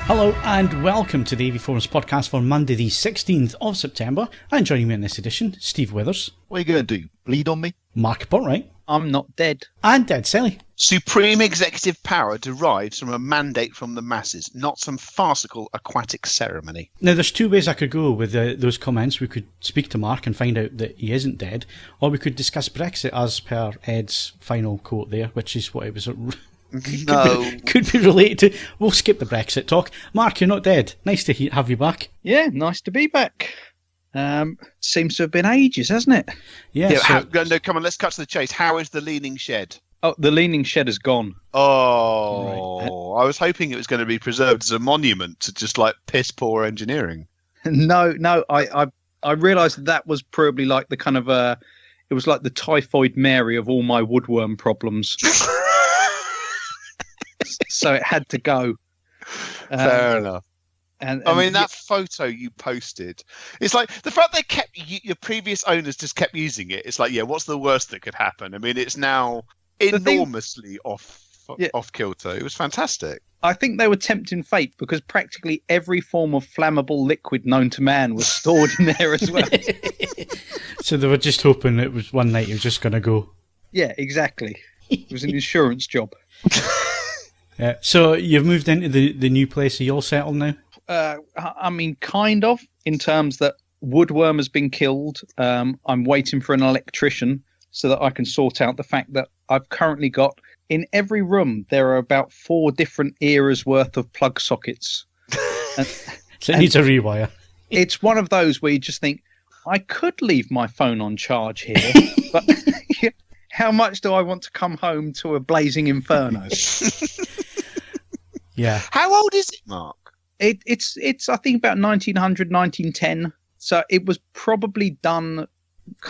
Hello and welcome to the AVForums podcast for Monday the 16th of September. And joining me in this edition, Steve Withers. What are you going to do? Bleed on me? Mark Botwright. I'm not dead. And Dead Selley. Supreme executive power derives from a mandate from the masses, not some farcical aquatic ceremony. Now, there's two ways I could go with those comments. We could speak to Mark and find out that he isn't dead, or we could discuss Brexit as per Ed's final quote there, which is what it was. Could be related to. We'll skip the Brexit talk. Mark, you're not dead. Nice to have you back. Yeah, nice to be back. Seems to have been ages, hasn't it? Yeah. No, come on, let's cut to the chase. How is the Leaning Shed? Oh, the Leaning Shed is gone. Oh, right. I was hoping it was going to be preserved as a monument to just like piss poor engineering. No, I realised that was probably like the kind of it was like the typhoid Mary of all my woodworm problems. So it had to go. Fair enough. And I mean, that photo you posted, it's like the fact they kept your previous owners just kept using it. It's like, yeah, what's the worst that could happen? I mean, it's now enormously off kilter. It was fantastic. I think they were tempting fate because practically every form of flammable liquid known to man was stored in there as well. So they were just hoping it was one night it was just going to go. Yeah, exactly. It was an insurance job. So you've moved into the new place. Are you all settled now? I mean, kind of, in terms that woodworm has been killed. I'm waiting for an electrician so that I can sort out the fact that I've currently got, in every room, there are about 4 different eras worth of plug sockets. So it needs a rewire. It's one of those where you just think, I could leave my phone on charge here, but how much do I want to come home to a blazing inferno? Yeah. How old is it, Mark? It's I think about 1900, 1910. So it was probably done.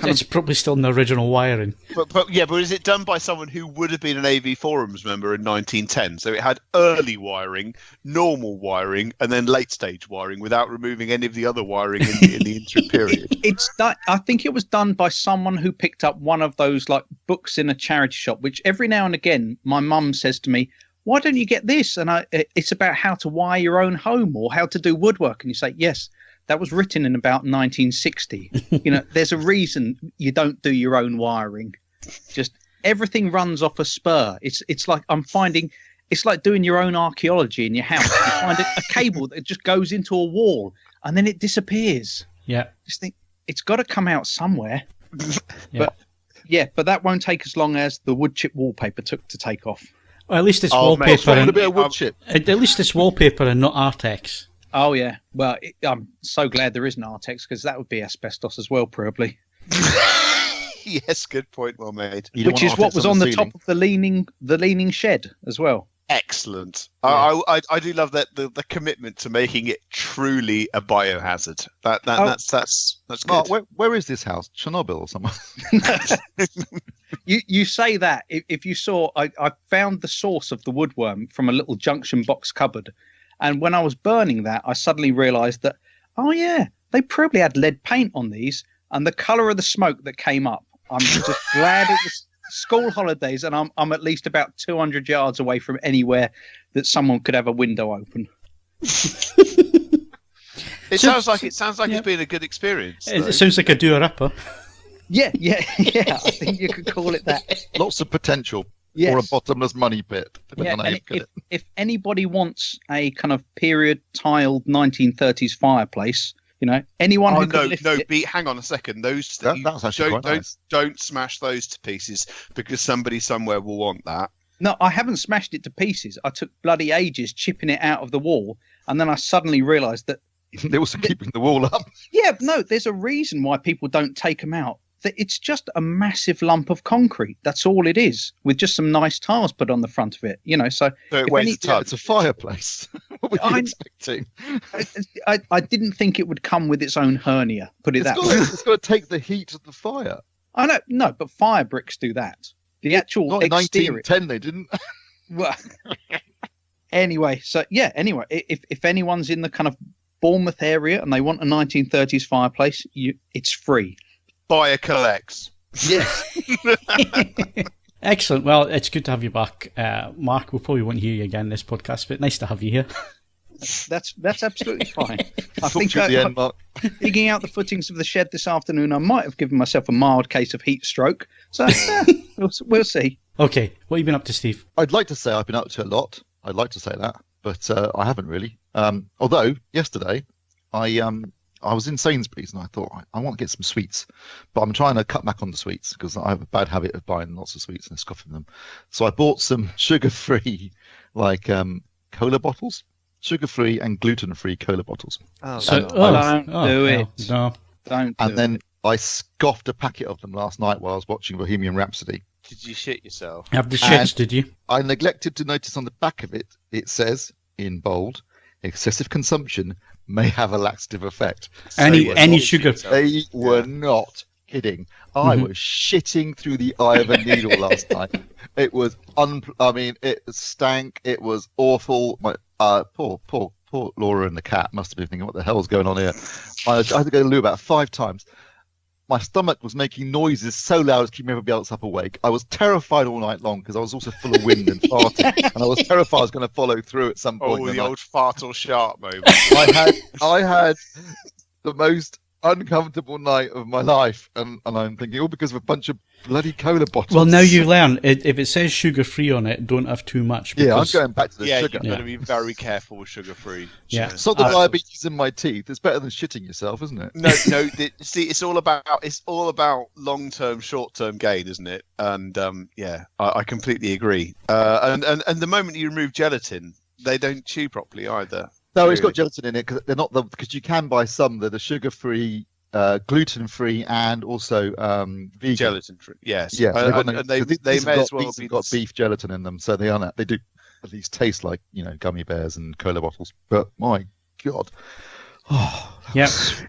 It's probably still in the original wiring. But is it done by someone who would have been an AVForums member in 1910? So it had early wiring, normal wiring, and then late stage wiring without removing any of the other wiring in the interim period. It's done. I think it was done by someone who picked up one of those like books in a charity shop, which every now and again my mum says to me, why don't you get this? And it's about how to wire your own home or how to do woodwork. And you say, yes, that was written in about 1960. You know, there's a reason you don't do your own wiring. Just everything runs off a spur. It's like it's like doing your own archaeology in your house. You find a cable that just goes into a wall and then it disappears. Yeah. Just think it's got to come out somewhere. But that won't take as long as the wood chip wallpaper took to take off. Well, at least it's wallpaper. A bit of wood chip. At least it's wallpaper and not Artex. Oh, yeah. Well, I'm so glad there isn't Artex because that would be asbestos as well, probably. Yes, good point. Well made. Which is what was on the top of the leaning shed as well. Excellent. Yeah. I do love that the commitment to making it truly a biohazard. That's good. Oh, where is this house? Chernobyl or somewhere? You say that. If you saw, I found the source of the woodworm from a little junction box cupboard. And when I was burning that, I suddenly realised that, oh yeah, they probably had lead paint on these. And the colour of the smoke that came up, I'm just glad it was school holidays and I'm at least about 200 yards away from anywhere that someone could have a window open. It sounds like it's been a good experience. It sounds like a doer-upper. Yeah. I think you could call it that. Lots of potential. Yes. Or a bottomless money pit. If anybody wants a kind of period tiled 1930s fireplace, you know, anyone who could lift it. Hang on a second. That's actually quite nice. Don't smash those to pieces because somebody somewhere will want that. No, I haven't smashed it to pieces. I took bloody ages chipping it out of the wall, and then I suddenly realised that they're also keeping the wall up. Yeah, no, there's a reason why people don't take them out. It's just a massive lump of concrete. That's all it is, with just some nice tiles put on the front of it. You know, so it's a fireplace. What were you expecting? I didn't think it would come with its own hernia. Put it that way. It's got to take the heat of the fire. I know, no, but fire bricks do that. The actual not exterior. 1910, they didn't. Well, anyway, if anyone's in the kind of Bournemouth area and they want a 1930s fireplace, it's free. Buyer collects. Yes. Excellent. Well, it's good to have you back. Mark, we'll probably won't hear you again this podcast, but nice to have you here. That's absolutely fine. I think the end mark. digging out the footings of the shed this afternoon, I might have given myself a mild case of heat stroke. So we'll see. Okay, what have you been up to, Steve? I'd like to say I've been up to a lot. I'd like to say that, but I haven't really. Although yesterday, I was in Sainsbury's and I thought I want to get some sweets, but I'm trying to cut back on the sweets because I have a bad habit of buying lots of sweets and scoffing them. So I bought some sugar-free, cola bottles, sugar-free and gluten-free cola bottles. Don't do it. No. Don't. And then I scoffed a packet of them last night while I was watching Bohemian Rhapsody. Did you shit yourself? Have the shits, did you? I neglected to notice on the back of it, it says in bold, excessive consumption may have a laxative effect. Any sugar. They were not kidding. I was shitting through the eye of a needle last night. It was it stank. It was awful. My poor Laura and the cat must have been thinking, what the hell's going on here? I had to go to the loo about 5 times. My stomach was making noises so loud as keeping everybody else up awake. I was terrified all night long because I was also full of wind and farting, and I was terrified I was going to follow through at some point. Oh, the old fart or sharp moment. I had the most uncomfortable night of my life, and I'm thinking all because of a bunch of bloody cola bottles. Well, now you learn, if it says sugar-free on it, don't have too much. Yeah, I'm going back to the sugar. You've got to be very careful with sugar-free. Yeah. So the diabetes in my teeth. It's better than shitting yourself, isn't it? No. See, it's all about long-term, short-term gain, isn't it? And I completely agree. And the moment you remove gelatin, they don't chew properly either. No, it's got gelatin in it because they're not because you can buy some that are sugar-free, gluten-free, and also vegan. Gelatin-free, yes. Yeah, they may as well be got beef gelatin in them, so they are not. They do at least taste like gummy bears and cola bottles. But my God, next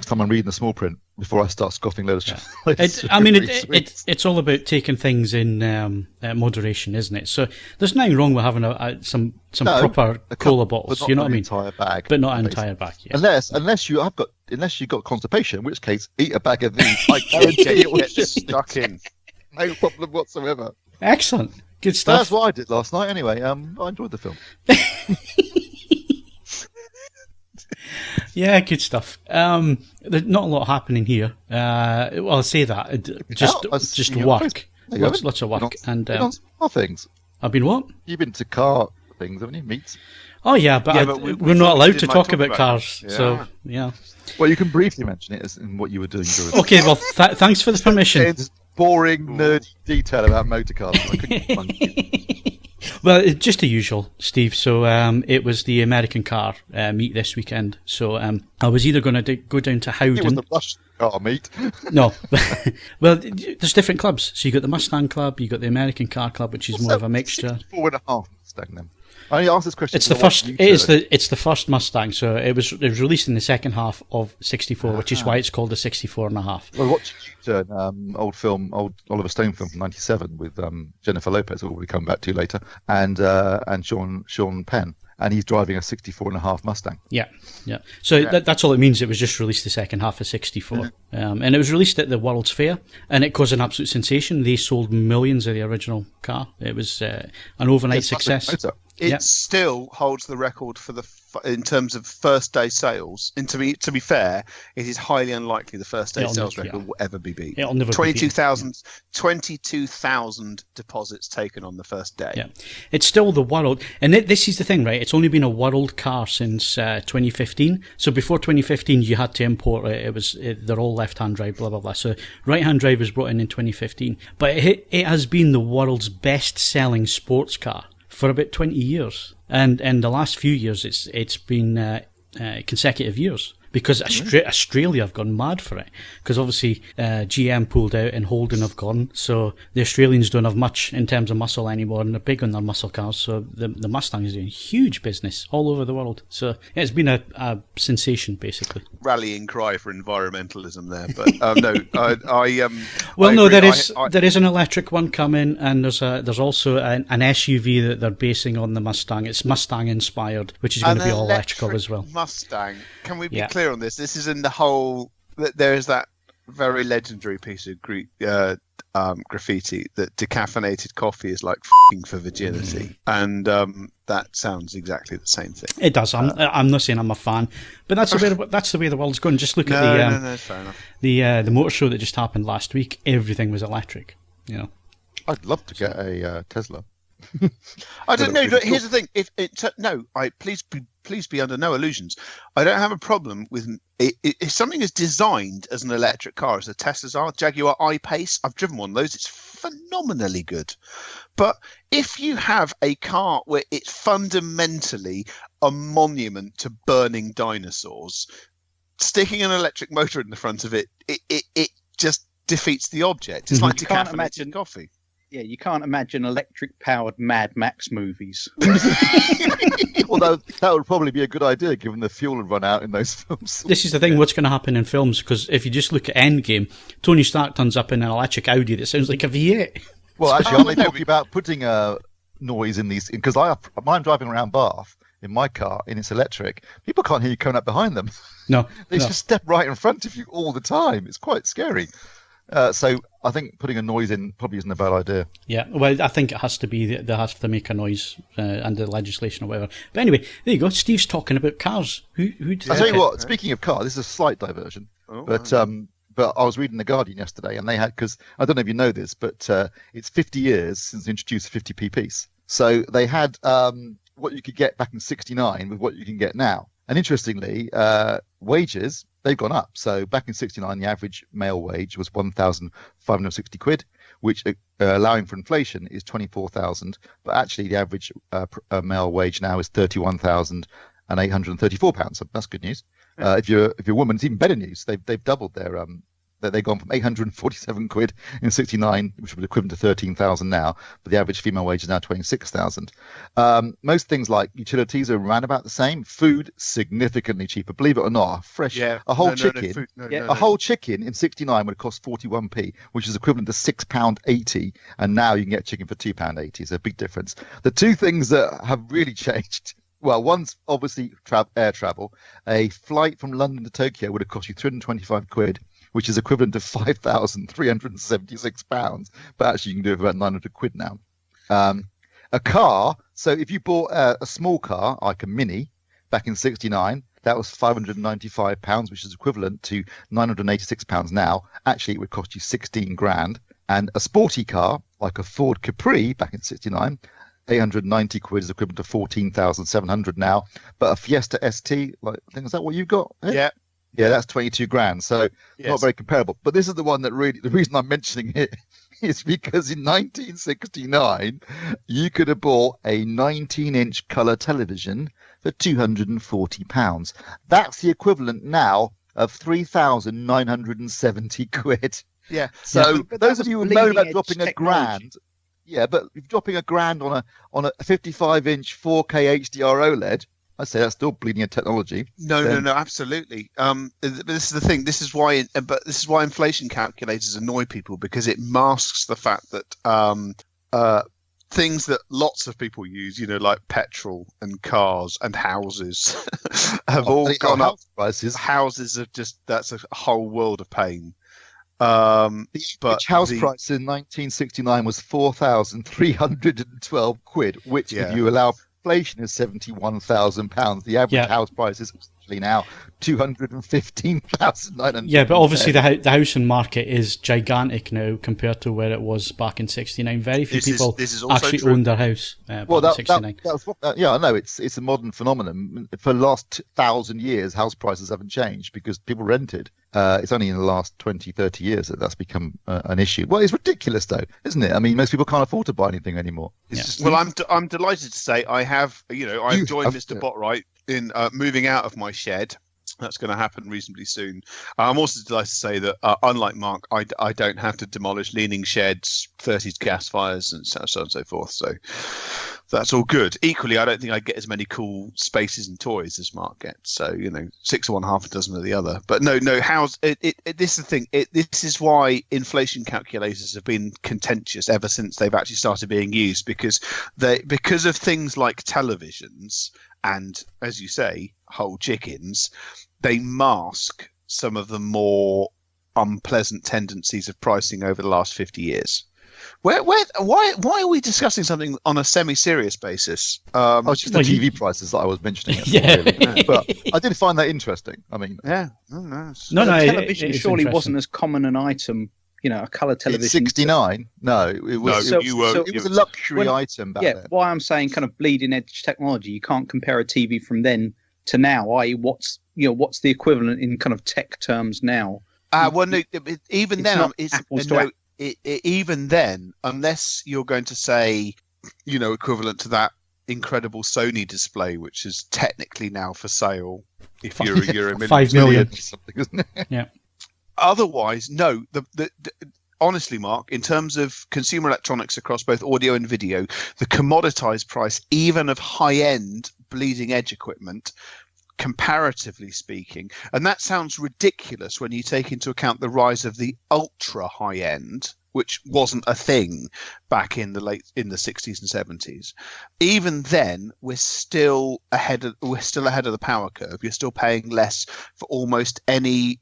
time I'm reading the small print before I start scoffing loads of it's all about taking things in moderation, isn't it? So there's nothing wrong with having some proper cola bottles, you know what I mean? Entire bag, but not an entire bag. Yeah. Unless you've got constipation, in which case eat a bag of these. I guarantee it will get stuck in. No problem whatsoever. Excellent, good stuff. That's what I did last night. Anyway, I enjoyed the film. Yeah, good stuff. There's not a lot happening here. Well, I'll say that. Just work. Lots of work. And car things. I've been what? You've been to car things, haven't you? Meets. Oh, yeah, but we're not allowed to talk about cars. Yeah. So, yeah. Well, you can briefly mention it in what you were doing. Okay, well, thanks for the permission. Boring, nerdy detail about motor cars. I couldn't find you. Well, it's just the usual, Steve. So it was the American car meet this weekend. So I was either going to go down to Howden. It was the Russian car meet. No. Well, there's different clubs. So you got the Mustang Club, you got the American Car Club, which is more of a mixture. 4.5 Mustang then. I asked this question. It's the first. It's the first Mustang. So it was released in the second half of '64, which is why it's called a 64.5. Well, watching U-Turn, old Oliver Stone film from '97 with Jennifer Lopez, who we'll come back to later, and Sean Penn, and he's driving a 64.5 Mustang. Yeah. So that's all it means. It was just released the second half of '64, and it was released at the World's Fair, and it caused an absolute sensation. They sold millions of the original car. It was an overnight success. It still holds the record for in terms of first day sales. And to be fair, it is highly unlikely the first day sales record will ever be beat. It'll never 22,000 deposits taken on the first day. Yeah, it's still the world, and this is the thing, right? It's only been a world car since 2015. So before 2015, you had to import it. They're all left-hand drive, blah blah blah. So right-hand drive was brought in 2015, but it has been the world's best-selling sports car for about 20 years, and in the last few years it's been consecutive years, because Australia have gone mad for it, because obviously GM pulled out and Holden have gone, so the Australians don't have much in terms of muscle anymore, and they're big on their muscle cars, so the Mustang is doing huge business all over the world. So it's been a sensation, basically. Rallying cry for environmentalism there, but there is an electric one coming, and there's also an SUV that they're basing on the Mustang. It's Mustang inspired, which is going to be all electrical as well. Mustang. Can we be clear on this? This is in the whole. There is that very legendary piece of graffiti that decaffeinated coffee is like f***ing for virginity, and that sounds exactly the same thing. It does. I'm not saying I'm a fan, but that's the way the world's going. Just look at no, fair enough. The motor show that just happened last week. Everything was electric. You know, I'd love to get a Tesla. I don't know. But here's the thing: please be under no illusions. I don't have a problem with it. If something is designed as an electric car, as the Teslas are, Jaguar I-Pace, I've driven one of those. It's phenomenally good. But if you have a car where it's fundamentally a monument to burning dinosaurs, sticking an electric motor in the front of it just defeats the object. It's like decaffeinated coffee. Yeah, you can't imagine electric-powered Mad Max movies. Although that would probably be a good idea, given the fuel would run out in those films. This is the thing, what's going to happen in films, because if you just look at Endgame, Tony Stark turns up in an electric Audi that sounds like a V8. Well, actually, aren't they talking about putting noise in these? Because I'm driving around Bath in my car, and it's electric. People can't hear you coming up behind them. No. They just step right in front of you all the time. It's quite scary. So I think putting a noise in probably isn't a bad idea. Yeah, well, I think it has to be, they have to make a noise under legislation or whatever. But anyway, there you go. Steve's talking about cars. I'll tell you what, speaking of cars, this is a slight diversion. But I was reading The Guardian yesterday, and they had, because I don't know if you know this, but it's 50 years since they introduced a 50p piece. So they had what you could get back in 69 with what you can get now. And interestingly, wages, they've gone up. So back in 69, the average male wage was 1,560 quid, which, allowing for inflation, is 24,000. But actually, the average male wage now is 31,834 pounds. So that's good news. If you're a woman, it's even better news. They've doubled their they've gone from 847 quid in 69, which would be equivalent to 13,000 now, but the average female wage is now 26,000. Most things like utilities are around about the same. Food, significantly cheaper. Believe it or not, a whole chicken in 69 would have cost 41p, which is equivalent to £6.80, and now you can get chicken for £2.80. It's a big difference. The two things that have really changed, well, one's obviously air travel. A flight from London to Tokyo would have cost you 325 quid, which is equivalent to £5,376, but actually you can do it for about 900 quid now. A car, so if you bought a small car, like a Mini, back in 69, that was £595, which is equivalent to £986 now. Actually, it would cost you 16 grand. And a sporty car, like a Ford Capri, back in 69, 890 quid is equivalent to 14,700 now. But a Fiesta ST, like, I think, is that what you've got? Yeah. Yeah, that's 22 grand. So not very comparable. But this is the one that really, the reason I'm mentioning it is because in 1969, you could have bought a 19-inch colour television for £240. That's the equivalent now of 3,970 quid. Yeah. So those of you who moan about dropping a grand, but if dropping a grand on a 55-inch 4K HDR OLED, I'd say that's still bleeding edge technology. No, absolutely. But this is the thing. This is why inflation calculators annoy people, because it masks the fact that things that lots of people use, like petrol and cars and houses, have all gone up. Prices. Houses that's a whole world of pain. But house price in 1969 was 4,312 quid, which, if you allow inflation, is £71,000. The average house price is actually now 215,900. Yeah, but obviously the housing market is gigantic now compared to where it was back in 69. Very few people actually owned their house back in 69. I know it's a modern phenomenon. For the last 1,000 years, house prices haven't changed because people rented. It's only in the last 20, 30 years that's become an issue. Well, it's ridiculous, though, isn't it? I mean, most people can't afford to buy anything anymore. Well, I'm delighted to say I've joined Mr. Botwright in moving out of my shed. That's going to happen reasonably soon. I'm also delighted to say that, unlike Mark, I don't have to demolish leaning sheds, 30s gas fires, and so on and so forth. So that's all good. Equally, I don't think I get as many cool spaces and toys as Mark gets. So, 6 of one, half a dozen of the other. But no. This is the thing. This is why inflation calculators have been contentious ever since they've actually started being used, because of things like televisions and, as you say, whole chickens. They mask some of the more unpleasant tendencies of pricing over the last 50 years. Why are we discussing something on a semi-serious basis? It's just the TV prices that I was mentioning. Yeah. But I did find that interesting. I mean, yeah, television surely wasn't as common an item. A colour television. It's 69. No, it was. No, it was a luxury item back then. Why I'm saying kind of bleeding edge technology. You can't compare a TV from then to now. I.e., what's the equivalent in kind of tech terms now? Even then, unless you're going to say, equivalent to that incredible Sony display, which is technically now for sale, if you're a 5 million something, isn't it? Yeah. Otherwise, no. Honestly, Mark, in terms of consumer electronics across both audio and video, the commoditized price, even of high-end bleeding edge equipment, comparatively speaking, and that sounds ridiculous when you take into account the rise of the ultra high end, which wasn't a thing back in the 60s and 70s. Even then, we're still ahead of the power curve. You're still paying less for almost any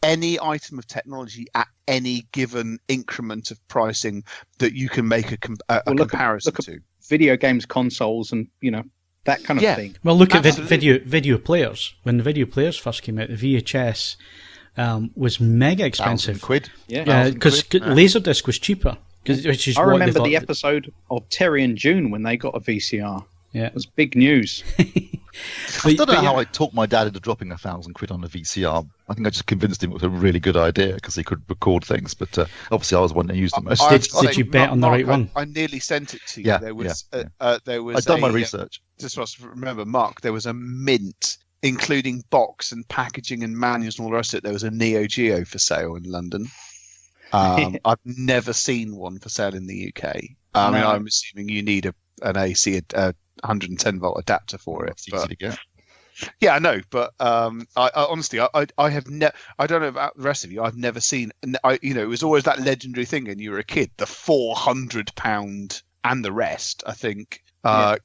item of technology at any given increment of pricing that you can make a comparison to. Video games, consoles, and that kind of thing. Well, look at video players. When the video players first came out, the VHS was mega expensive. £1,000. Yeah, because Laserdisc was cheaper. I remember the episode of Terry and June when they got a VCR. Yeah, it was big news. I don't know how I talked my dad into dropping £1,000 on a VCR. I think I just convinced him it was a really good idea because he could record things. But obviously, I was the one that used the most. Did you bet on the right one? I nearly sent it to you. Yeah, there was. I'd done my research. Just must remember, Mark. There was a Mint, including box and packaging and manuals and all the rest of it. There was a Neo Geo for sale in London. I've never seen one for sale in the UK. I mean, I'm assuming you need an AC 110 volt adapter for it. It's easy to get. Yeah, I know, but I honestly, I have never. I don't know about the rest of you. I've never seen. It was always that legendary thing when you were a kid, the £400 and the rest. I think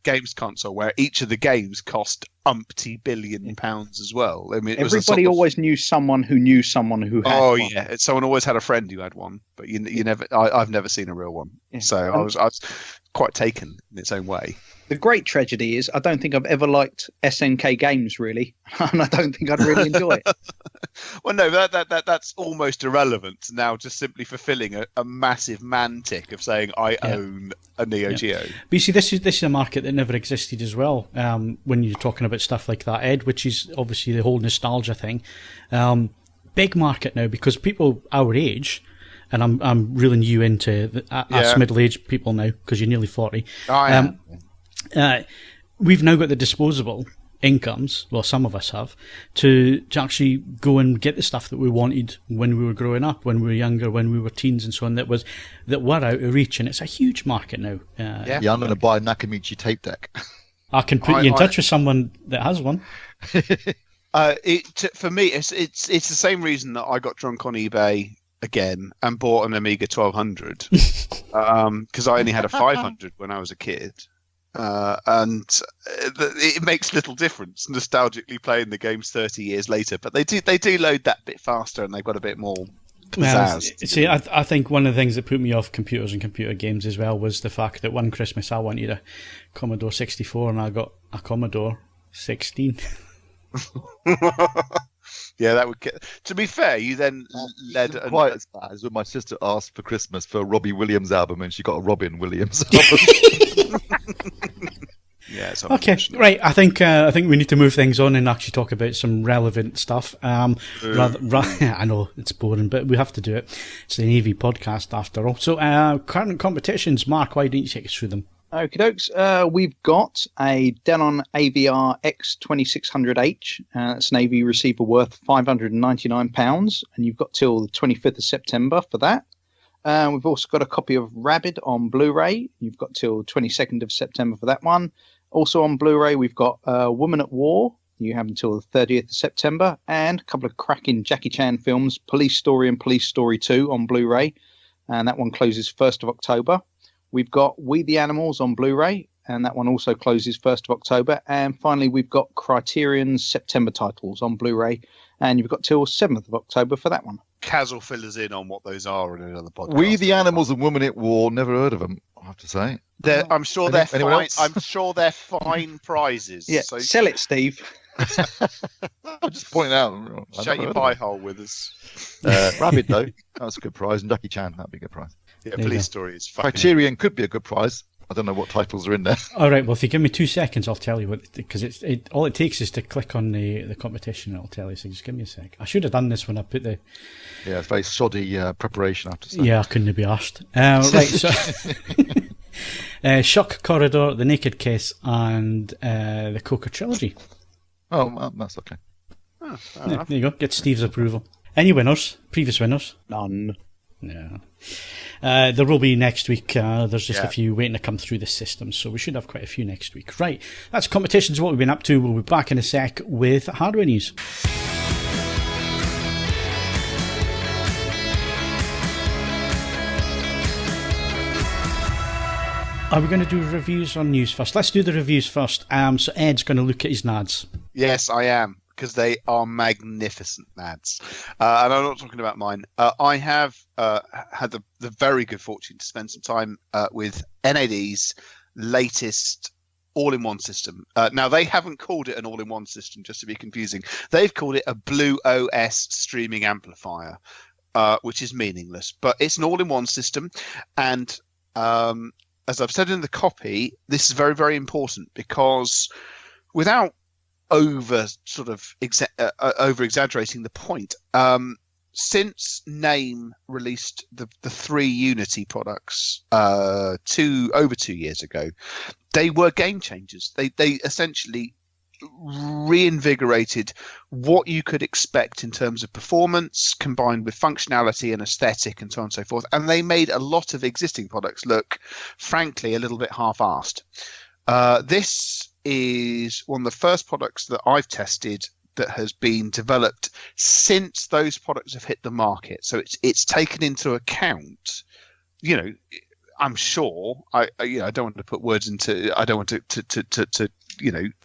games console where each of the games cost umpty billion pounds as well. I mean, everybody always knew someone who knew someone who had. Oh one. yeah, someone always had a friend who had one, but you never. I've never seen a real one, so I was quite taken in its own way. The great tragedy is I don't think I've ever liked SNK games really, and I don't think I'd really enjoy it. Well, no, that's almost irrelevant now. Just simply fulfilling a massive man tick of saying I own a Neo Geo. But you see, this is a market that never existed as well. When you're talking about stuff like that, Ed, which is obviously the whole nostalgia thing. Big market now because people our age. And I'm reeling you into us middle-aged people now because you're nearly 40. We've now got the disposable incomes, well, some of us have, to actually go and get the stuff that we wanted when we were growing up, when we were younger, when we were teens and so on, that were out of reach, and it's a huge market now. I'm going to buy a Nakamichi tape deck. I can put you in touch with someone that has one. For me, it's the same reason that I got drunk on eBay again and bought an Amiga 1200 because I only had a 500 when I was a kid. And it makes little difference nostalgically playing the games 30 years later, but they do load that bit faster and they've got a bit more pizzazz. See, I think one of the things that put me off computers and computer games as well was the fact that one Christmas I wanted a Commodore 64 and I got a Commodore 16. Yeah, that would get. To be fair, you then led quite as bad as when my sister asked for Christmas for a Robbie Williams album, and she got a Robin Williams album. Yeah, it's okay, right. I think we need to move things on and actually talk about some relevant stuff. I know it's boring, but we have to do it. It's an AV podcast after all. So, current competitions, Mark. Why don't you take us through them? Okie dokes. We've got a Denon AVR X2600H. It's an AV receiver worth £599, and you've got till the 25th of September for that. We've also got a copy of Rabid on Blu-ray. You've got till 22nd of September for that one. Also on Blu-ray, we've got Woman at War. You have until the 30th of September. And a couple of cracking Jackie Chan films, Police Story and Police Story 2 on Blu-ray. And that one closes 1st of October. We've got We the Animals on Blu-ray, and that one also closes 1st of October. And finally, we've got Criterion's September titles on Blu-ray, and you've got till 7th of October for that one. Castle fill us in on what those are in another podcast. We the Animals and Woman at War, never heard of them, I have to say. I'm sure they're fine. I'm sure they're fine prizes. Yeah, so sell it, Steve. I'm just pointing out. Shut your pie hole with us. Rabbit, though, that's a good prize. And Ducky Chan, that'd be a good prize. Yeah, Police Story is fucking... Criterion could be a good prize. I don't know what titles are in there. All right, well, if you give me 2 seconds, I'll tell you what, because all it takes is to click on the competition, and it'll tell you. So just give me a sec. I should have done this when I put the... Yeah, it's very shoddy preparation, I have to say. Yeah, I couldn't be arsed. Right, so... Shock Corridor, The Naked Kiss, and the Coker Trilogy. Oh, well, that's okay. There you go. Get Steve's approval. Any winners? Previous winners? None. No. There will be next week. There's just a few waiting to come through the system, so we should have quite a few next week. Right, that's competitions, what we've been up to. We'll be back in a sec with hardware news. Are we going to do reviews or news first? Let's do the reviews first. So Ed's going to look at his NADs. Yes, I am, because they are magnificent NADs. And I'm not talking about mine. I have had the very good fortune to spend some time with NAD's latest all-in-one system. Now, they haven't called it an all-in-one system, just to be confusing. They've called it a Blue OS streaming amplifier, which is meaningless. But it's an all-in-one system, and... as I've said in the copy, this is very, very important, because without over exaggerating the point, since Name released the 3 Unity products over 2 years ago, they were game changers. They essentially reinvigorated what you could expect in terms of performance combined with functionality and aesthetic and so on and so forth, and they made a lot of existing products look, frankly, a little bit half-assed. This is one of the first products that I've tested that has been developed since those products have hit the market, so it's taken into account, you know, I'm sure, I don't want to put words into, I don't want to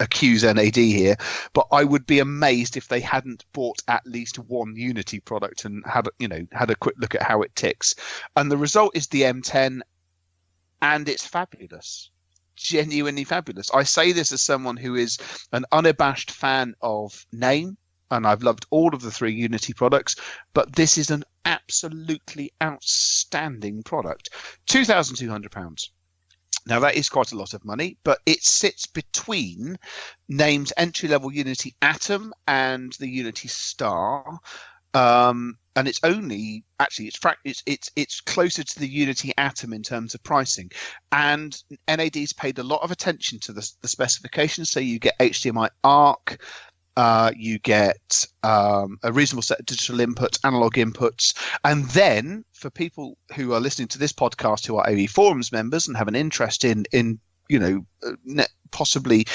accuse NAD here, but I would be amazed if they hadn't bought at least one Unity product and had a quick look at how it ticks. And the result is the M10, and it's fabulous, genuinely fabulous. I say this as someone who is an unabashed fan of Name, and I've loved all of the 3 Unity products, but this is an absolutely outstanding product. £2,200. Now, that is quite a lot of money, but it sits between Name's entry-level Unity Atom and the Unity Star, and it's only actually it's closer to the Unity Atom in terms of pricing. And NAD's paid a lot of attention to the specifications, so you get HDMI ARC. You get a reasonable set of digital inputs, analog inputs, and then for people who are listening to this podcast who are AVForums members and have an interest in possibly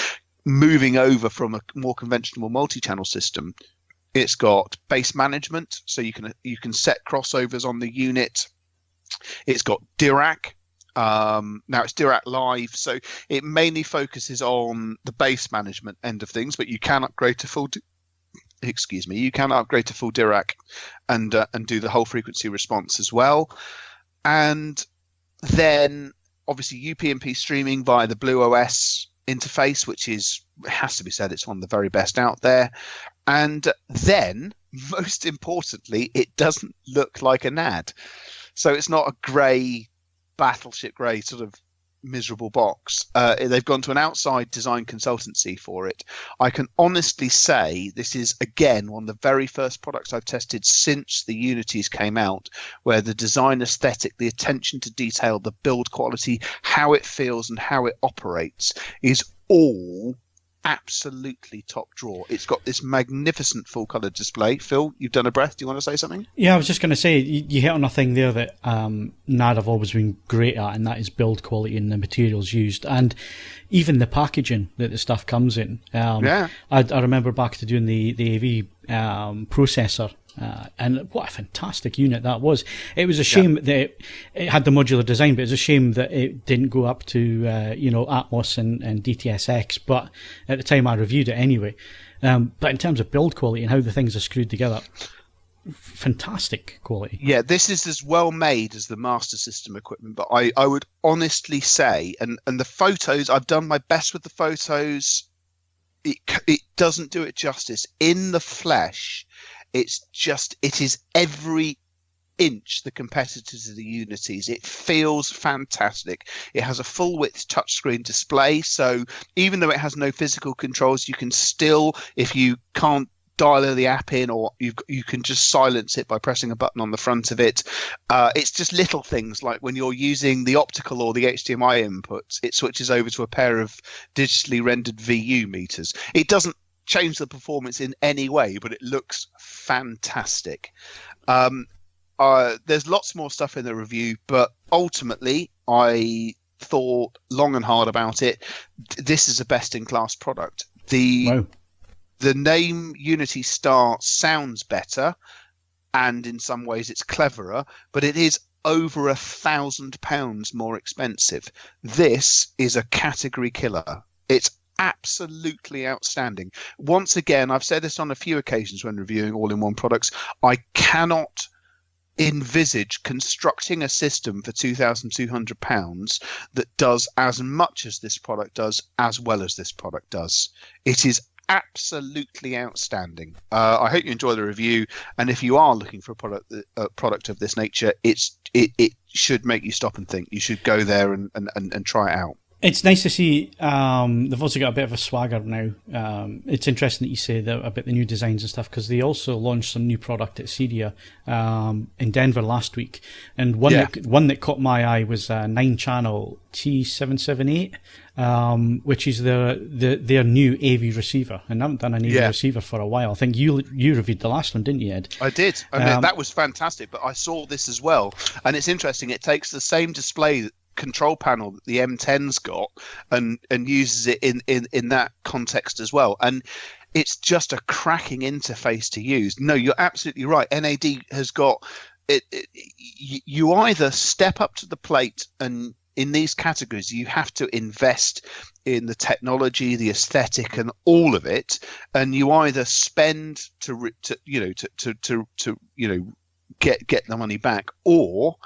moving over from a more conventional multi-channel system, it's got base management, so you can set crossovers on the unit. It's got Dirac. Now it's Dirac Live, so it mainly focuses on the base management end of things, but you can upgrade to full Dirac and do the whole frequency response as well. And then obviously UPnP streaming via the Blue OS interface, which has to be said, it's one of the very best out there. And then most importantly, it doesn't look like a NAD, so it's not a grey, battleship grey sort of miserable box. They've gone to an outside design consultancy for it. I can honestly say this is, again, one of the very first products I've tested since the Unities came out, where the design aesthetic, the attention to detail, the build quality, how it feels and how it operates is all absolutely top drawer. It's got this magnificent full color display. Phil, you've done a breath. Do you want to say something? Yeah, I was just going to say, you hit on a thing there that NAD have always been great at, and that is build quality and the materials used, and even the packaging that the stuff comes in. I remember back to doing the AV processor. And what a fantastic unit that was. It was a shame that it had the modular design, but it was a shame that it didn't go up to Atmos and DTSX, but at the time I reviewed it anyway. But in terms of build quality and how the things are screwed together, fantastic quality. Yeah, this is as well made as the Master System equipment, but I would honestly say, and the photos, I've done my best with the photos. It doesn't do it justice. In the flesh, it is every inch the competitors of the Unities. It feels fantastic. It has a full width touchscreen display, so even though it has no physical controls, you can still, if you can't dial the app in, or you can just silence it by pressing a button on the front of it. It's just little things like when you're using the optical or the HDMI inputs, it switches over to a pair of digitally rendered VU meters. It doesn't change the performance in any way, but it looks fantastic. There's lots more stuff in the review, but ultimately I thought long and hard about it. This is a best-in-class product. The name Unity Star sounds better, and in some ways it's cleverer, but it is over £1,000 more expensive. This is a category killer. It's absolutely outstanding. Once again, I've said this on a few occasions when reviewing all-in-one products, I cannot envisage constructing a system for £2,200 that does as much as this product does, as well as this product does. It is absolutely outstanding. I hope you enjoy the review, and if you are looking for a product of this nature, it should make you stop and think. You should go there and try it out. It's nice to see they've also got a bit of a swagger now. It's interesting that you say that about the new designs and stuff, because they also launched some new product at CEDIA in Denver last week, and one that caught my eye was a 9-channel T778, which is their new AV receiver, and I haven't done an AV receiver for a while. I think you reviewed the last one, didn't you, Ed? I did. I mean, that was fantastic, but I saw this as well, and it's interesting. It takes the same display control panel that the M10's got and uses it in that context as well, and it's just a cracking interface to use. No, you're absolutely right. NAD has got it. You either step up to the plate, and in these categories you have to invest in the technology, the aesthetic, and all of it, and you either spend to get the money back, or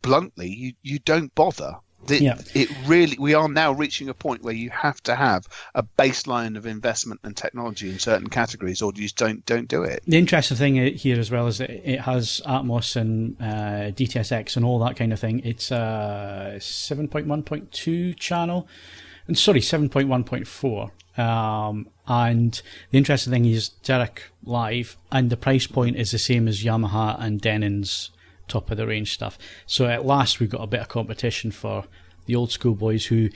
bluntly, you don't bother. It really, we are now reaching a point where you have to have a baseline of investment and technology in certain categories, or you just don't do it. The interesting thing here as well is that it has Atmos and DTSX and all that kind of thing. It's a 7.1.2 channel, and 7.1.4. And the interesting thing is Derek Live, and the price point is the same as Yamaha and Denon's top of the range stuff. So at last we've got a bit of competition for the old school boys who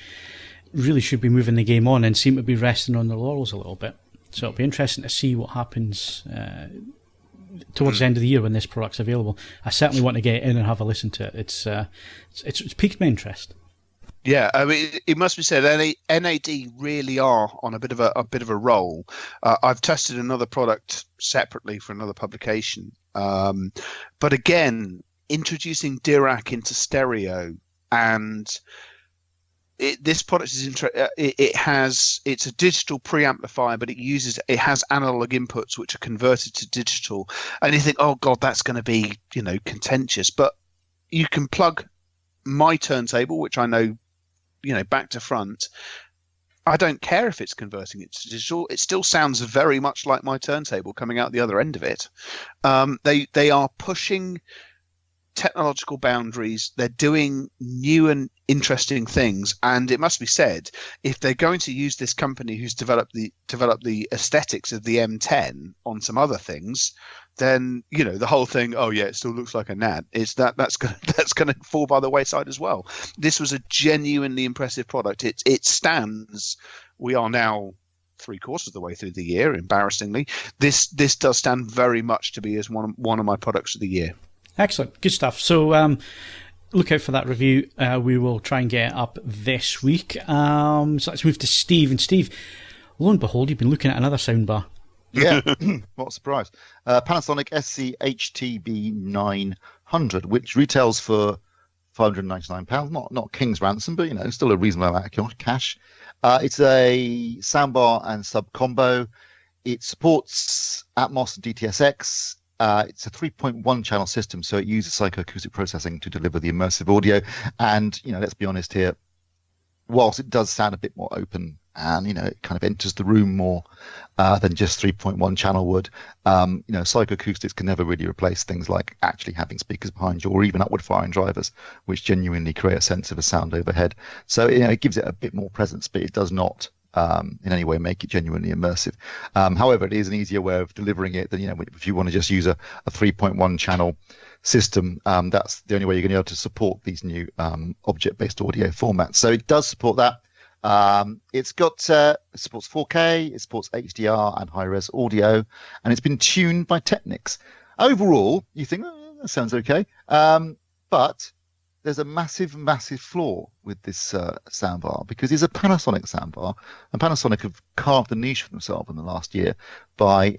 really should be moving the game on and seem to be resting on their laurels a little bit. So it'll be interesting to see what happens towards the end of the year when this product's available. I certainly want to get in and have a listen to it. It's piqued my interest. Yeah, I mean, it must be said, NAD really are on a bit of a roll. I've tested another product separately for another publication, but again, introducing Dirac into stereo, and this product is it's a digital preamplifier, but it has analog inputs which are converted to digital, and you think, oh god, that's going to be contentious, but you can plug my turntable, which I know back to front. I don't care if it's converting it to digital. It still sounds very much like my turntable coming out the other end of it. They are pushing technological boundaries. They're doing new and interesting things, and it must be said, if they're going to use this company who's developed the aesthetics of the M10 on some other things, then the whole thing, oh yeah, it still looks like a NAD, that's gonna fall by the wayside as well. This was a genuinely impressive product. It stands. We are now 3/4 of the way through the year, embarrassingly. This does stand very much to be as one of my products of the year. Excellent, good stuff. So look out for that review. We will try and get it up this week. So let's move to Steve. And Steve, lo and behold, you've been looking at another soundbar. Yeah, what a surprise. Panasonic SC-HTB 900, which retails for £599. Not king's ransom, but still a reasonable amount of cash. It's a soundbar and sub combo. It supports Atmos and DTSX. it's a 3.1 channel system, so it uses psychoacoustic processing to deliver the immersive audio. And let's be honest here, whilst it does sound a bit more open and it kind of enters the room more than just 3.1 channel would, psychoacoustics can never really replace things like actually having speakers behind you or even upward firing drivers, which genuinely create a sense of a sound overhead. So it gives it a bit more presence, but it does not in any way make it genuinely immersive. However, it is an easier way of delivering it than if you want to just use a 3.1 channel system. That's the only way you're going to be able to support these new object-based audio formats. So it does support that. It supports 4K, it supports HDR and high-res audio, and it's been tuned by Technics. Overall, you think, that sounds okay, but there's a massive, massive flaw with this soundbar, because it's a Panasonic soundbar, and Panasonic have carved a niche for themselves in the last year by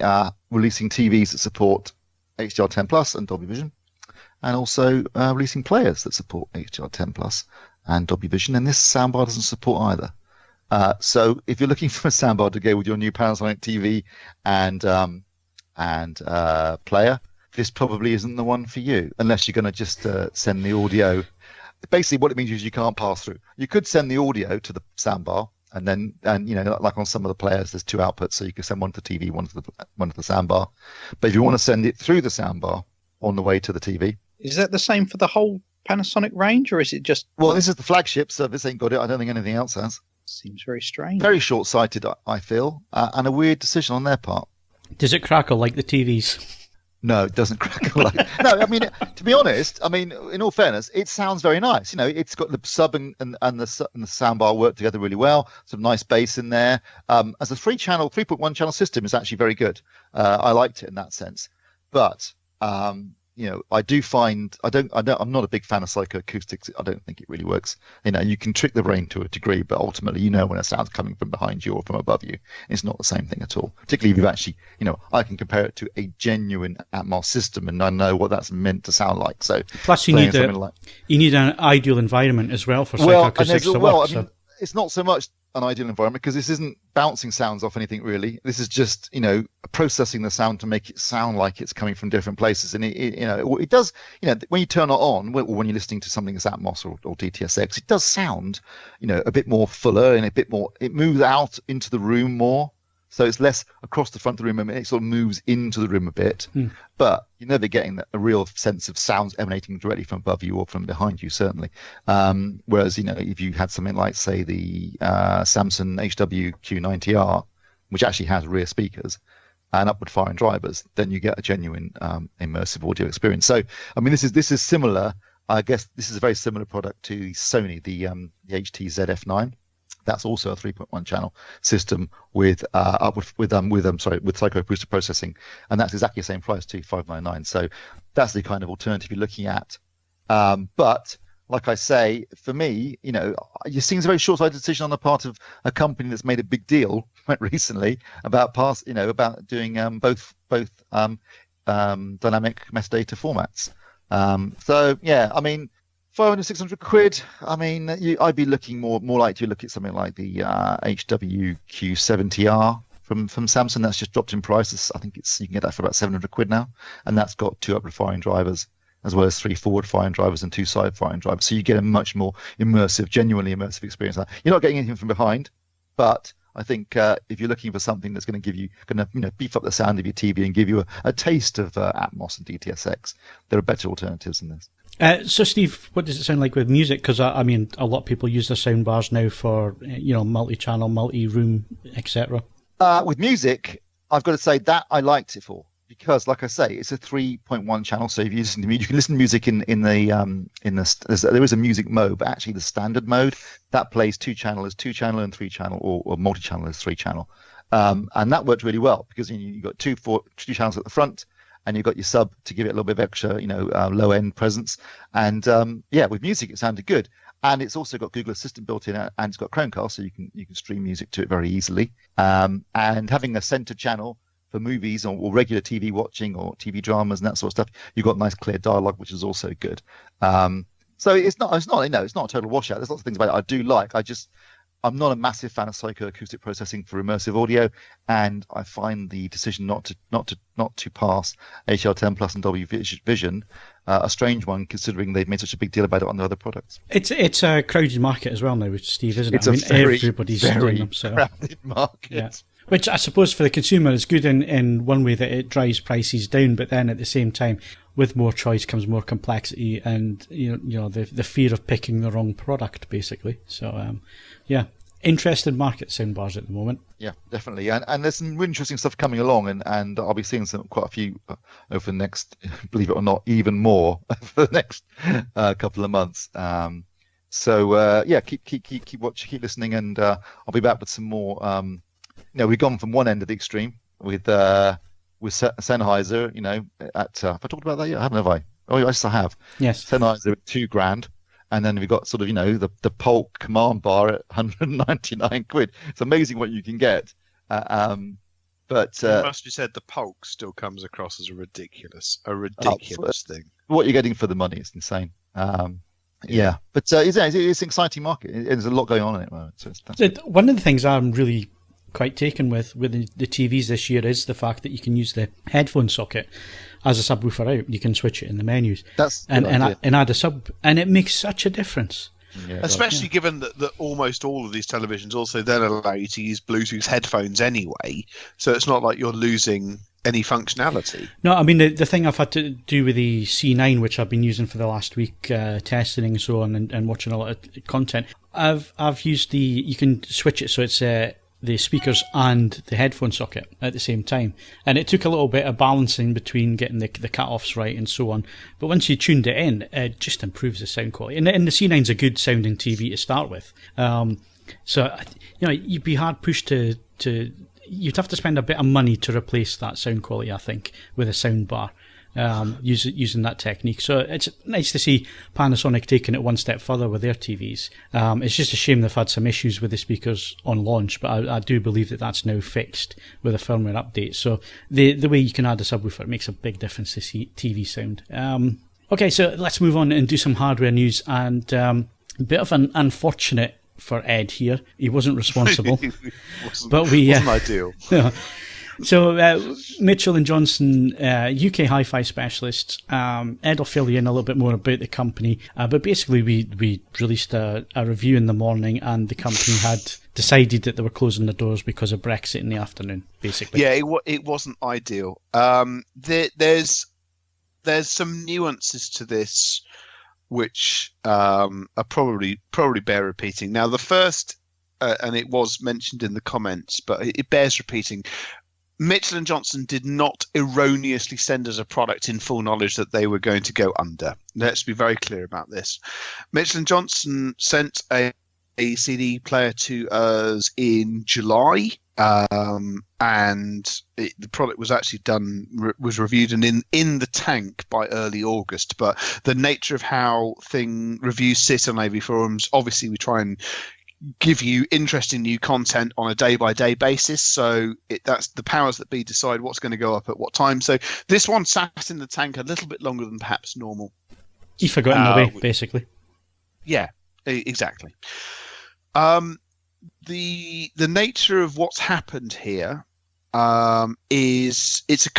releasing TVs that support HDR10 Plus and Dolby Vision, and also releasing players that support HDR10 Plus and Dolby Vision, and this soundbar doesn't support either. So if you're looking for a soundbar to go with your new Panasonic TV and player, this probably isn't the one for you, unless you're going to just send the audio. Basically, what it means is you can't pass through. You could send the audio to the soundbar, and like on some of the players, there's two outputs, so you can send one to the TV, one to the soundbar. But if you want to send it through the soundbar on the way to the TV, is that the same for the whole Panasonic range, or is it just? Well, this is the flagship, so this ain't got it. I don't think anything else has. Seems very strange. Very short-sighted, I feel, and a weird decision on their part. Does it crackle like the TVs? No, it doesn't crackle. No, I mean, to be honest, in all fairness, it sounds very nice. It's got the sub and the soundbar work together really well. Some nice bass in there. As a 3.1 channel system, it's actually very good. I liked it in that sense. But I do find I'm not a big fan of psychoacoustics. I don't think it really works. You can trick the brain to a degree, but ultimately, when a sound's coming from behind you or from above you, it's not the same thing at all. Particularly if you've actually, I can compare it to a genuine Atmos system, and I know what that's meant to sound like. So plus, you need an ideal environment as well for psychoacoustics to work. It's not so much an ideal environment because this isn't bouncing sounds off anything really. This is just processing the sound to make it sound like it's coming from different places, and it does. When you turn it on, or when you're listening to something that's Atmos or DTSX, it does sound a bit more fuller and a bit more. It moves out into the room more, so it's less across the front of the room, and it sort of moves into the room a bit. But you're never getting a real sense of sounds emanating directly from above you or from behind you, certainly. Whereas, if you had something like, say, the Samsung HW-Q90R, which actually has rear speakers and upward firing drivers, then you get a genuine immersive audio experience. So, this is similar. I guess this is a very similar product to Sony, the HT-ZF9. That's also a 3.1 channel system with psychoacoustic processing, and that's exactly the same price too, $599. So that's the kind of alternative you're looking at. But like I say, for me, you're seeing a very short-sighted decision on the part of a company that's made a big deal recently about doing both dynamic metadata formats. So yeah, 500-600 quid. I'd be looking more like to look at something like the HW-Q70R from Samsung. That's just dropped in prices. I think you can get that for about 700 quid now, and that's got 2 upward firing drivers as well as 3 forward firing drivers and 2 side firing drivers. So you get a much more genuinely immersive experience. You're not getting anything from behind, but I think if you're looking for something that's going to beef up the sound of your TV and give you a taste of Atmos and DTSX, there are better alternatives than this. So, Steve, what does it sound like with music? Because, a lot of people use their sound bars now for, multi-channel, multi-room, etc. With music, I've got to say that I liked it for, because, like I say, it's a 3.1 channel. So if you listen to music, you can listen to music in the there is a music mode, but actually the standard mode that plays 2-channel as 2-channel and 3-channel, or multi-channel as 3-channel, and that worked really well because you've got two channels at the front. And you've got your sub to give it a little bit of extra, low-end presence. And with music, it sounded good. And it's also got Google Assistant built in, and it's got Chromecast, so you can stream music to it very easily. And having a center channel for movies or regular TV watching or TV dramas and that sort of stuff, you've got nice clear dialogue, which is also good. So it's not a total washout. There's lots of things about it I do like. I'm not a massive fan of psychoacoustic processing for immersive audio, and I find the decision not to pass HL10 Plus and Dolby Vision a strange one, considering they've made such a big deal about it on the other products. It's a crowded market as well now, Steve, isn't it? It's everybody's very doing them, so. crowded market. Yeah. Which I suppose for the consumer is good in one way, that it drives prices down, but then at the same time, with more choice comes more complexity, and you know the fear of picking the wrong product, basically. So interesting market, soundbars at the moment. Yeah, definitely, and there's some really interesting stuff coming along, and I'll be seeing quite a few over the next, believe it or not, even more for the next couple of months. Keep watching, keep listening, and I'll be back with some more. We've gone from one end of the extreme with Sennheiser. Have I talked about that yet? Have I? Oh, yes, I have. Yes. Sennheiser at $2,000, and then we've got sort of the Polk command bar at 199 quid. It's amazing what you can get. But it must be said, the Polk still comes across as a ridiculous thing. What you're getting for the money is insane. But it's an exciting market. There's a lot going on in it at the moment. So one of the things I'm really quite taken with the TVs this year is the fact that you can use the headphone socket as a subwoofer out. You can switch it in the menus and add a sub, and it makes such a difference. Yeah, especially given that almost all of these televisions also then allow you to use Bluetooth headphones anyway, so it's not like you're losing any functionality. No, I mean the thing I've had to do with the C9, which I've been using for the last week, testing and so on, and watching a lot of content. I've used you can switch it so it's the speakers and the headphone socket at the same time, and it took a little bit of balancing between getting the cut-offs right and so on, but once you tuned it in, it just improves the sound quality, and the C9's a good sounding TV to start with. So you'd be hard pushed to you'd have to spend a bit of money to replace that sound quality, I think, with a sound bar. Using that technique. So it's nice to see Panasonic taking it one step further with their TVs. It's just a shame they've had some issues with the speakers on launch, but I do believe that that's now fixed with a firmware update. So the way you can add a subwoofer makes a big difference to TV sound. Okay, so let's move on and do some hardware news, and a bit of an unfortunate for Ed here. He wasn't responsible. Wasn't ideal. So, Michell and Johnson, UK hi-fi specialists. Ed will fill you in a little bit more about the company, but basically we released a review in the morning, and the company had decided that they were closing the doors because of Brexit in the afternoon, basically. Yeah, it wasn't ideal. There's some nuances to this which are probably bear repeating. Now, the first, and it was mentioned in the comments, but it bears repeating. Michell & Johnson did not erroneously send us a product in full knowledge that they were going to go under. Let's be very clear about this. Michell & Johnson sent a CD player to us in July, and the product was actually was reviewed and in the tank by early August. But the nature of how reviews sit on AVForums, obviously we try and give you interesting new content on a day-by-day basis, so that's the powers that be decide what's going to go up at what time. So this one sat in the tank a little bit longer than perhaps normal. You've forgotten the way, basically. Yeah, exactly. The nature of what's happened here is it's a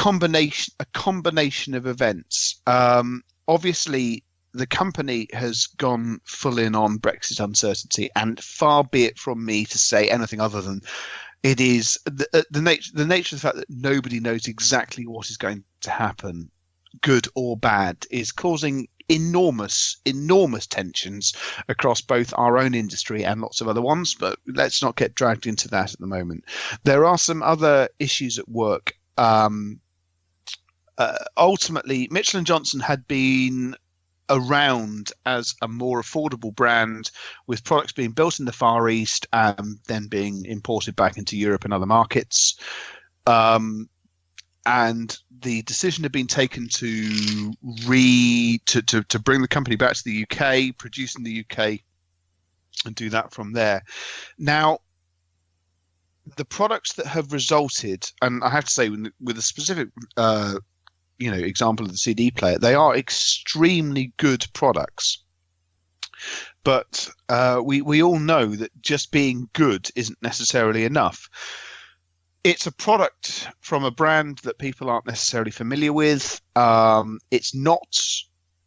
combination of events. Obviously, the company has gone full in on Brexit uncertainty, and far be it from me to say anything other than it is the nature of the fact that nobody knows exactly what is going to happen, good or bad, is causing enormous tensions across both our own industry and lots of other ones. But let's not get dragged into that at the moment. There are some other issues at work. Ultimately, Michell & Johnson had been around as a more affordable brand, with products being built in the Far East and then being imported back into Europe and other markets. And the decision had been taken to bring the company back to the UK, produce in the UK, and do that from there. Now, the products that have resulted, and I have to say, with a specific example of the CD player, they are extremely good products. But we all know that just being good isn't necessarily enough. It's a product from a brand that people aren't necessarily familiar with. It's not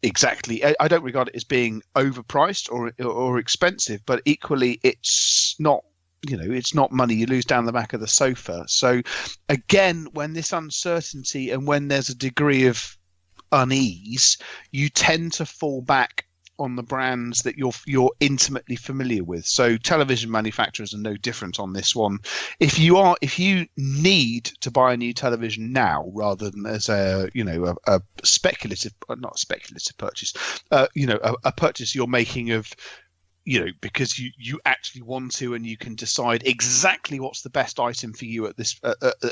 exactly, I don't regard it as being overpriced or expensive, but equally it's not, it's not money you lose down the back of the sofa. So again, when this uncertainty and when there's a degree of unease, you tend to fall back on the brands that you're intimately familiar with. So television manufacturers are no different on this one. If you need to buy a new television now rather than as a speculative, not speculative purchase, a purchase you're making of, because you actually want to, and you can decide exactly what's the best item for you at this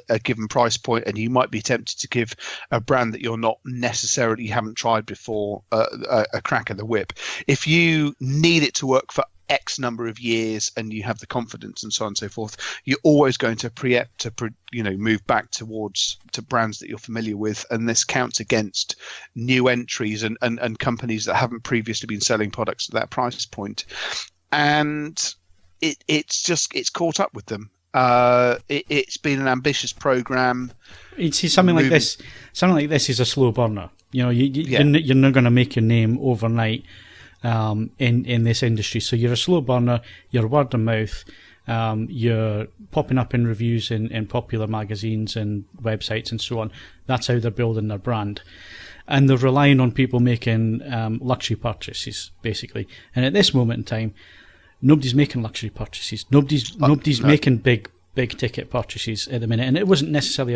a given price point, and you might be tempted to give a brand that you're not necessarily, you haven't tried before, a crack of the whip. If you need it to work for X number of years and you have the confidence and so on and so forth, you're always going to move back to brands that you're familiar with, and this counts against new entries and companies that haven't previously been selling products at that price point. And it's caught up with them. It's been an ambitious program. See, something like this is a slow burner. You're not going to make your name overnight in this industry. So you're a slow burner, you're word of mouth, you're popping up in reviews in popular magazines and websites and so on. That's how they're building their brand. And they're relying on people making luxury purchases, basically. And at this moment in time, nobody's making luxury purchases. Nobody's making big ticket purchases at the minute. And it wasn't necessarily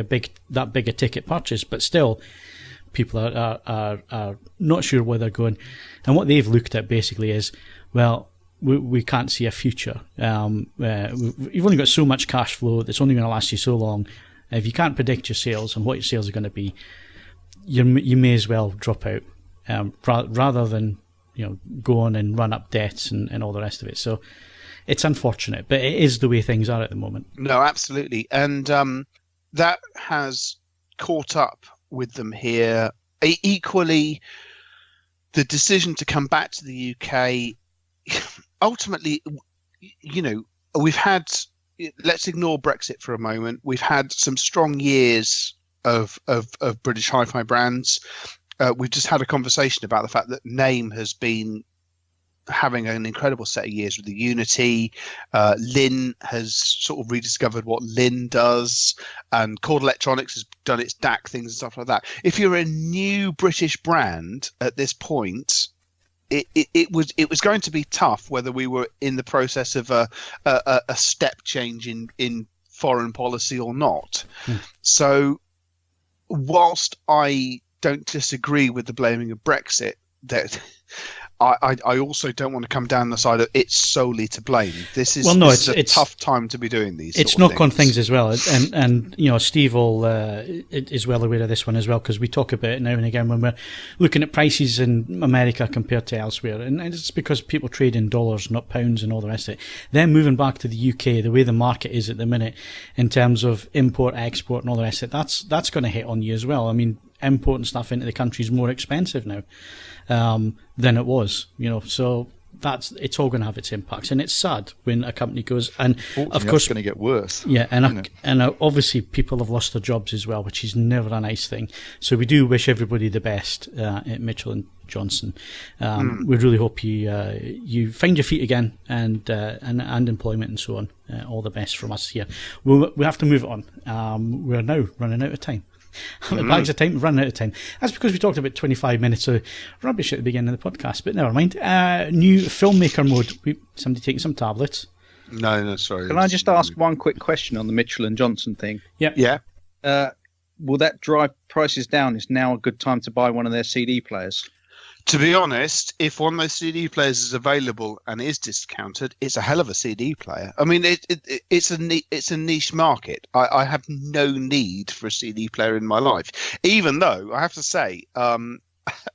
that big a ticket purchase, but still, people are not sure where they're going. And what they've looked at basically is, well, we can't see a future. You've only got so much cash flow that's only going to last you so long. If you can't predict your sales and what your sales are going to be, you may as well drop out rather than go on and run up debts and all the rest of it. So it's unfortunate, but it is the way things are at the moment. No, absolutely. And that has caught up with them here. Equally, the decision to come back to the UK, ultimately, we've had, let's ignore Brexit for a moment. We've had some strong years of British hi-fi brands. We've just had a conversation about the fact that Name has been having an incredible set of years with the Unity. Lin has sort of rediscovered what Lin does, and Chord Electronics has done its DAC things and stuff like that. If you're a new British brand at this point, it was going to be tough whether we were in the process of a step change in foreign policy or not. So whilst I don't disagree with the blaming of Brexit, that I also don't want to come down the side of it's solely to blame. This is it's a tough time to be doing these. It's knock-on things as well, and Steve is well aware of this one as well, because we talk about it now and again when we're looking at prices in America compared to elsewhere, and it's because people trade in dollars, not pounds, and all the rest of it. Then moving back to the UK, the way the market is at the minute in terms of import, export, and all the rest of it, that's going to hit on you as well. I mean, importing stuff into the country is more expensive now than it was, so it's all going to have its impacts, and it's sad when a company goes, and of course it's going to get worse. Yeah, and obviously people have lost their jobs as well, which is never a nice thing. So we do wish everybody the best at Michell and Johnson. We really hope you find your feet again and employment and so on. All the best from us here. We have to move on. We're now running out of time. Bags of time, running out of time. That's because we talked about 25 minutes of rubbish at the beginning of the podcast, but never mind. New filmmaker mode. Somebody taking some tablets? No, sorry. Can I just ask one quick question on the Michell and Johnson thing? Yeah. Will that drive prices down? Is now a good time to buy one of their CD players? To be honest, if one of those CD players is available and is discounted, it's a hell of a CD player. I mean, it's a niche market. I have no need for a CD player in my life, even though I have to say,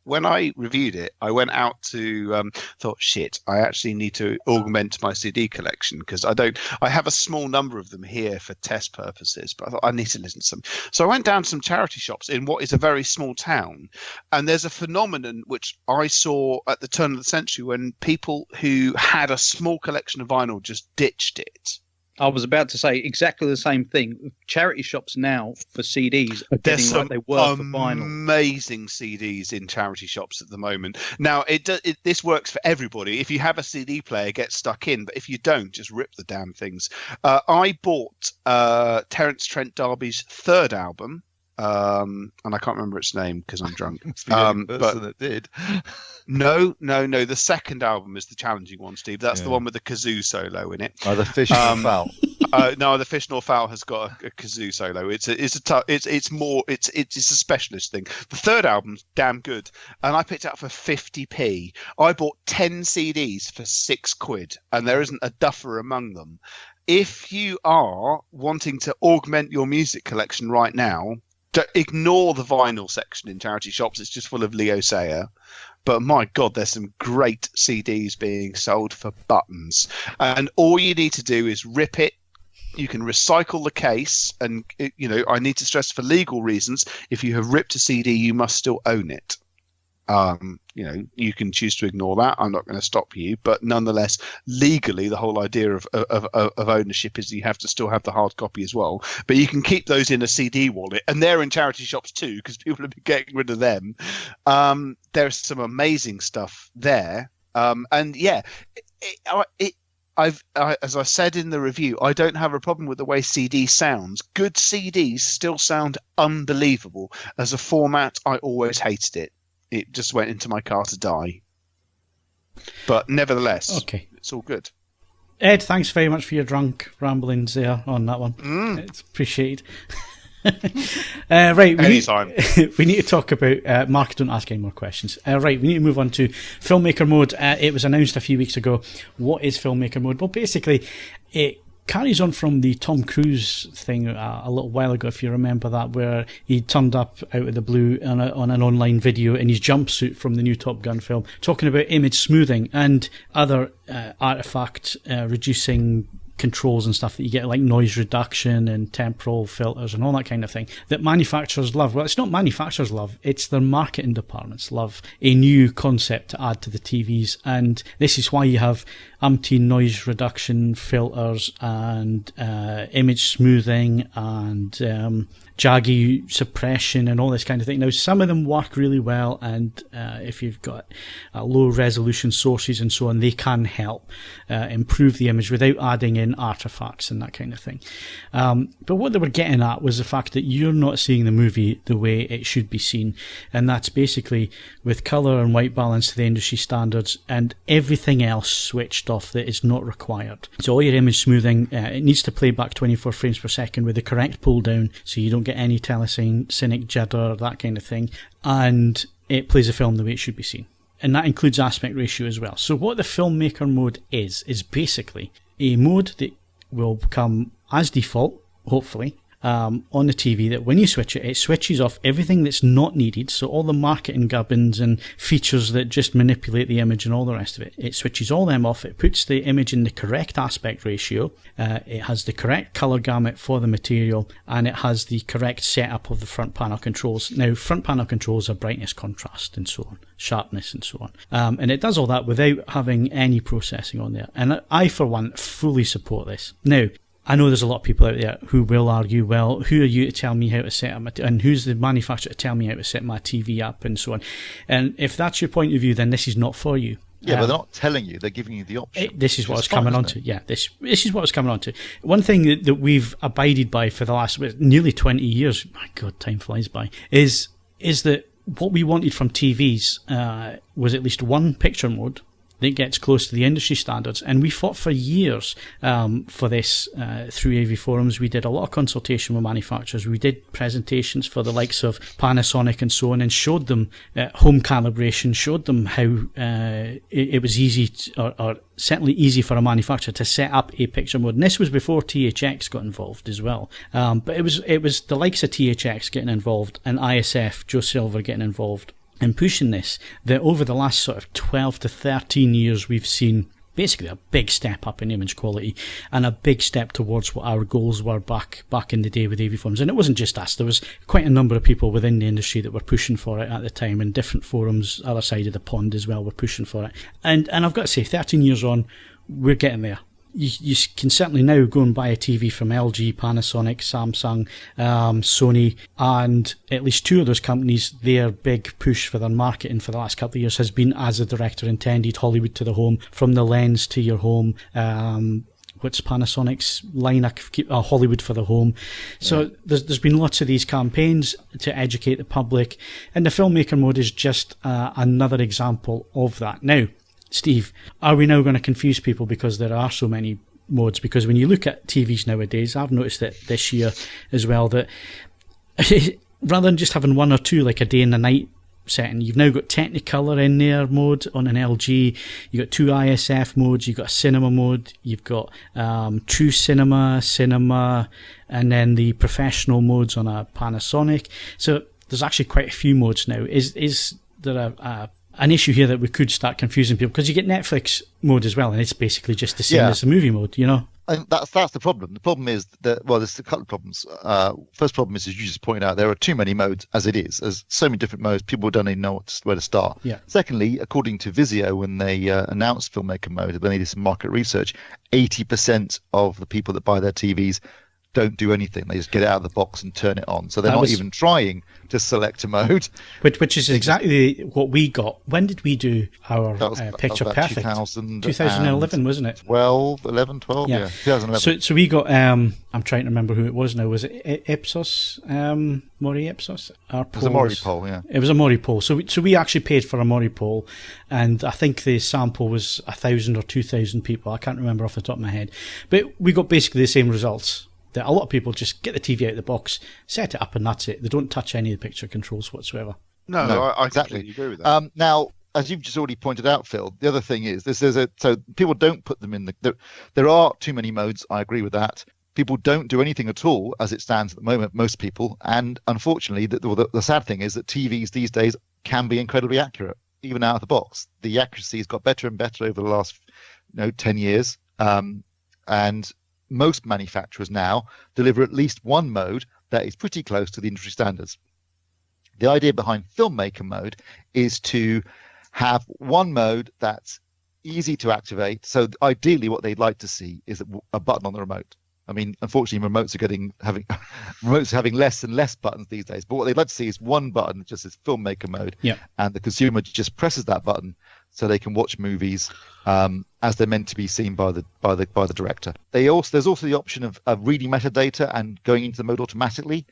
when I reviewed it, I went out to thought, shit, I actually need to augment my CD collection because I have a small number of them here for test purposes, but I thought I need to listen to some. So I went down to some charity shops in what is a very small town, and there's a phenomenon which I saw at the turn of the century when people who had a small collection of vinyl just ditched it. I was about to say exactly the same thing. Charity shops now for CDs are getting like they were for vinyl. Amazing CDs in charity shops at the moment. Now, this works for everybody. If you have a CD player, get stuck in. But if you don't, just rip the damn things. I bought Terence Trent D'Arby's third album. And I can't remember its name because I'm drunk. But it did. No. The second album is the challenging one, Steve. That's the one with the kazoo solo in it. The Fish Nor Fowl. No, the Fish Nor Fowl has got a kazoo solo. It's a specialist thing. The third album's damn good, and I picked it up for 50p. I bought 10 CDs for £6, and there isn't a duffer among them. If you are wanting to augment your music collection right now, ignore the vinyl section in charity shops. It's just full of Leo Sayer. But my God, there's some great CDs being sold for buttons. And all you need to do is rip it. You can recycle the case. And, I need to stress for legal reasons, if you have ripped a CD, you must still own it. You can choose to ignore that. I'm not going to stop you, but nonetheless, legally, the whole idea of ownership is you have to still have the hard copy as well. But you can keep those in a CD wallet, and they're in charity shops too because people have been getting rid of them. There's some amazing stuff there, and yeah, as I said in the review, I don't have a problem with the way CD sounds. Good CDs still sound unbelievable. As a format, I always hated it. It just went into my car to die. But nevertheless, okay, it's all good. Ed, thanks very much for your drunk ramblings there on that one. It's appreciated. Right, anytime. We need to talk about Mark. Don't ask any more questions. Right, we need to move on to Filmmaker Mode. It was announced a few weeks ago. What is Filmmaker Mode? Well, basically, it carries on from the Tom Cruise thing a little while ago, if you remember that, where he turned up out of the blue on an online video in his jumpsuit from the new Top Gun film, talking about image smoothing and other artifact reducing controls and stuff that you get, like noise reduction and temporal filters and all that kind of thing that manufacturers love. Well, it's not manufacturers love, it's their marketing departments love a new concept to add to the TVs, and this is why you have umpteen noise reduction filters and image smoothing and jaggy suppression and all this kind of thing. Now, some of them work really well, and if you've got low resolution sources and so on, they can help improve the image without adding in artifacts and that kind of thing. But what they were getting at was the fact that you're not seeing the movie the way it should be seen, and that's basically with colour and white balance to the industry standards and everything else switched off that is not required. So all your image smoothing, it needs to play back 24 frames per second with the correct pull down so you don't get any telecynic jitter, that kind of thing, and it plays the film the way it should be seen. And that includes aspect ratio as well. So what the Filmmaker Mode is basically a mode that will come as default, hopefully, on the TV, that when you switch it, it switches off everything that's not needed, so all the marketing gubbins and features that just manipulate the image and all the rest of it. It switches all them off, it puts the image in the correct aspect ratio, it has the correct colour gamut for the material, and it has the correct setup of the front panel controls. Now, front panel controls are brightness, contrast, and so on, sharpness, and so on. And it does all that without having any processing on there. And I, for one, fully support this. Now, I know there's a lot of people out there who will argue, well, who are you to tell me how to set up and who's the manufacturer to tell me how to set my TV up and so on. And if that's your point of view, then this is not for you. Yeah, but they're not telling you, they're giving you the option. This is what I was coming on to. Yeah, this is what I was coming on to. One thing that we've abided by for the last nearly 20 years, my God, time flies by, is that what we wanted from TVs was at least one picture mode that gets close to the industry standards, and we fought for years for this through AVForums. We did a lot of consultation with manufacturers. We did presentations for the likes of Panasonic and so on, and showed them home calibration, showed them how it was easy or certainly easy for a manufacturer to set up a picture mode. And this was before THX got involved as well. But it was the likes of THX getting involved and ISF, Joe Silver, getting involved and pushing this, that over the last sort of 12 to 13 years, we've seen basically a big step up in image quality and a big step towards what our goals were back in the day with AVForums. And it wasn't just us. There was quite a number of people within the industry that were pushing for it at the time, and different forums, other side of the pond as well, were pushing for it. And I've got to say, 13 years on, we're getting there. You can certainly now go and buy a TV from LG, Panasonic, Samsung, Sony, and at least two of those companies, their big push for their marketing for the last couple of years has been as the director intended, Hollywood to the home, from the lens to your home. What's Panasonic's line? Hollywood for the home. So there's been lots of these campaigns to educate the public, and the filmmaker mode is just another example of that. Now, Steve, are we now going to confuse people because there are so many modes? Because when you look at TVs nowadays, I've noticed that this year as well, that rather than just having one or two, like a day and a night setting, you've now got Technicolor in there mode on an LG, you've got two ISF modes, you've got a cinema mode, you've got true cinema, and then the professional modes on a Panasonic. So there's actually quite a few modes now. Is there an issue here that we could start confusing people? Because you get Netflix mode as well, and it's basically just the same as the movie mode, you know? And that's the problem. The problem is that, well, there's a couple of problems. First problem is, as you just pointed out, there are too many modes as it is. There's so many different modes, people don't even know where to start. Yeah. Secondly, according to Vizio, when they announced Filmmaker mode, when they did some market research, 80% of the people that buy their TVs don't do anything. They just get it out of the box and turn it on. So they're not even trying to select a mode. Which is exactly what we got. When did we do our Picture Perfect? 2011, wasn't it? 12, yeah. 2011. So we got, I'm trying to remember who it was now. Was it Ipsos? Maury Ipsos? It was a Maury poll, yeah. It was a Maury poll. So we actually paid for a Maury poll, and I think the sample was 1,000 or 2,000 people. I can't remember off the top of my head. But we got basically the same results. That a lot of people just get the TV out of the box, set it up, and that's it. They don't touch any of the picture controls whatsoever. No, I exactly agree with that. Now, as you've just already pointed out, Phil, the other thing is so people don't put them in there are too many modes. I agree with that. People don't do anything at all as it stands at the moment, most people, and unfortunately, the sad thing is that TVs these days can be incredibly accurate, even out of the box. The accuracy has got better and better over the last 10 years, and most manufacturers now deliver at least one mode that is pretty close to the industry standards. The idea behind Filmmaker mode is to have one mode that's easy to activate. So ideally what they'd like to see is a button on the remote. I mean, unfortunately, remotes are having less and less buttons these days. But what they'd like to see is one button that just says Filmmaker mode, and the consumer just presses that button so they can watch movies as they're meant to be seen by the director. There's also the option of reading metadata and going into the mode automatically.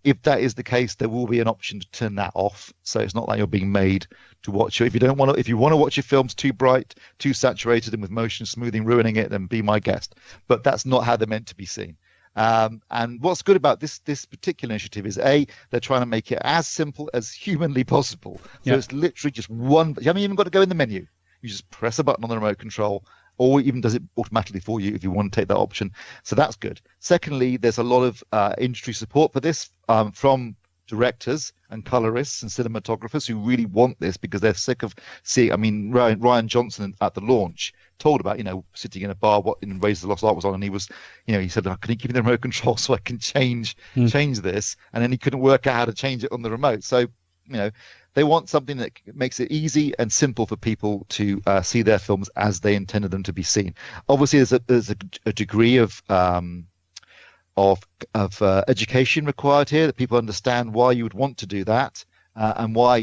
If that is the case, there will be an option to turn that off, so it's not like you're being made to watch it. If you want to watch your films too bright, too saturated, and with motion smoothing ruining it, then be my guest. But that's not how they're meant to be seen. And what's good about this particular initiative is they're trying to make it as simple as humanly possible. So it's literally just one. You haven't even got to go in the menu. You just press a button on the remote control, or even does it automatically for you if you want to take that option. So that's good. Secondly, there's a lot of industry support for this from directors and colorists and cinematographers who really want this because they're sick of seeing. I mean, Ryan Johnson at the launch told about sitting in a bar in Raise the Lost Art was on, and he was he said, can you give me the remote control so I can change this, and then he couldn't work out how to change it on the remote. So they want something that makes it easy and simple for people to see their films as they intended them to be seen. Obviously, there's a degree of education required here, that people understand why you would want to do that, and why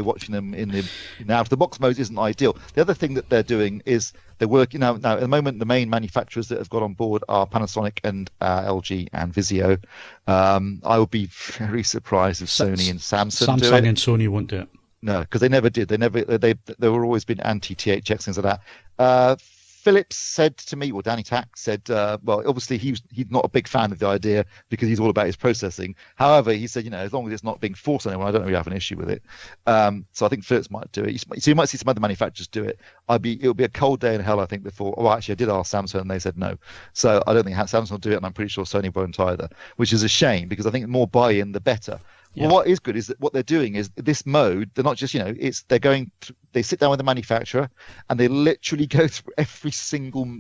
watching them in the out of the box mode isn't ideal. The other thing that they're doing is they're working now. At the moment, the main manufacturers that have got on board are Panasonic and LG and Vizio. I would be very surprised if Sony and Samsung do it. And Sony won't do it. No, because they never did. They were always been anti-THX, things like that. Phillips said to me, or Danny Tack said, well, obviously he's not a big fan of the idea because he's all about his processing. However, he said, as long as it's not being forced on anyone, I don't really have an issue with it. So I think Phillips might do it. So you might see some other manufacturers do it. It'll be a cold day in hell, I think, before. Oh, actually, I did ask Samsung and they said no. So I don't think Samsung will do it, and I'm pretty sure Sony won't either, which is a shame because I think the more buy-in, the better. Well, what is good is that what they're doing is this mode. They're not just, they sit down with the manufacturer and they literally go through every single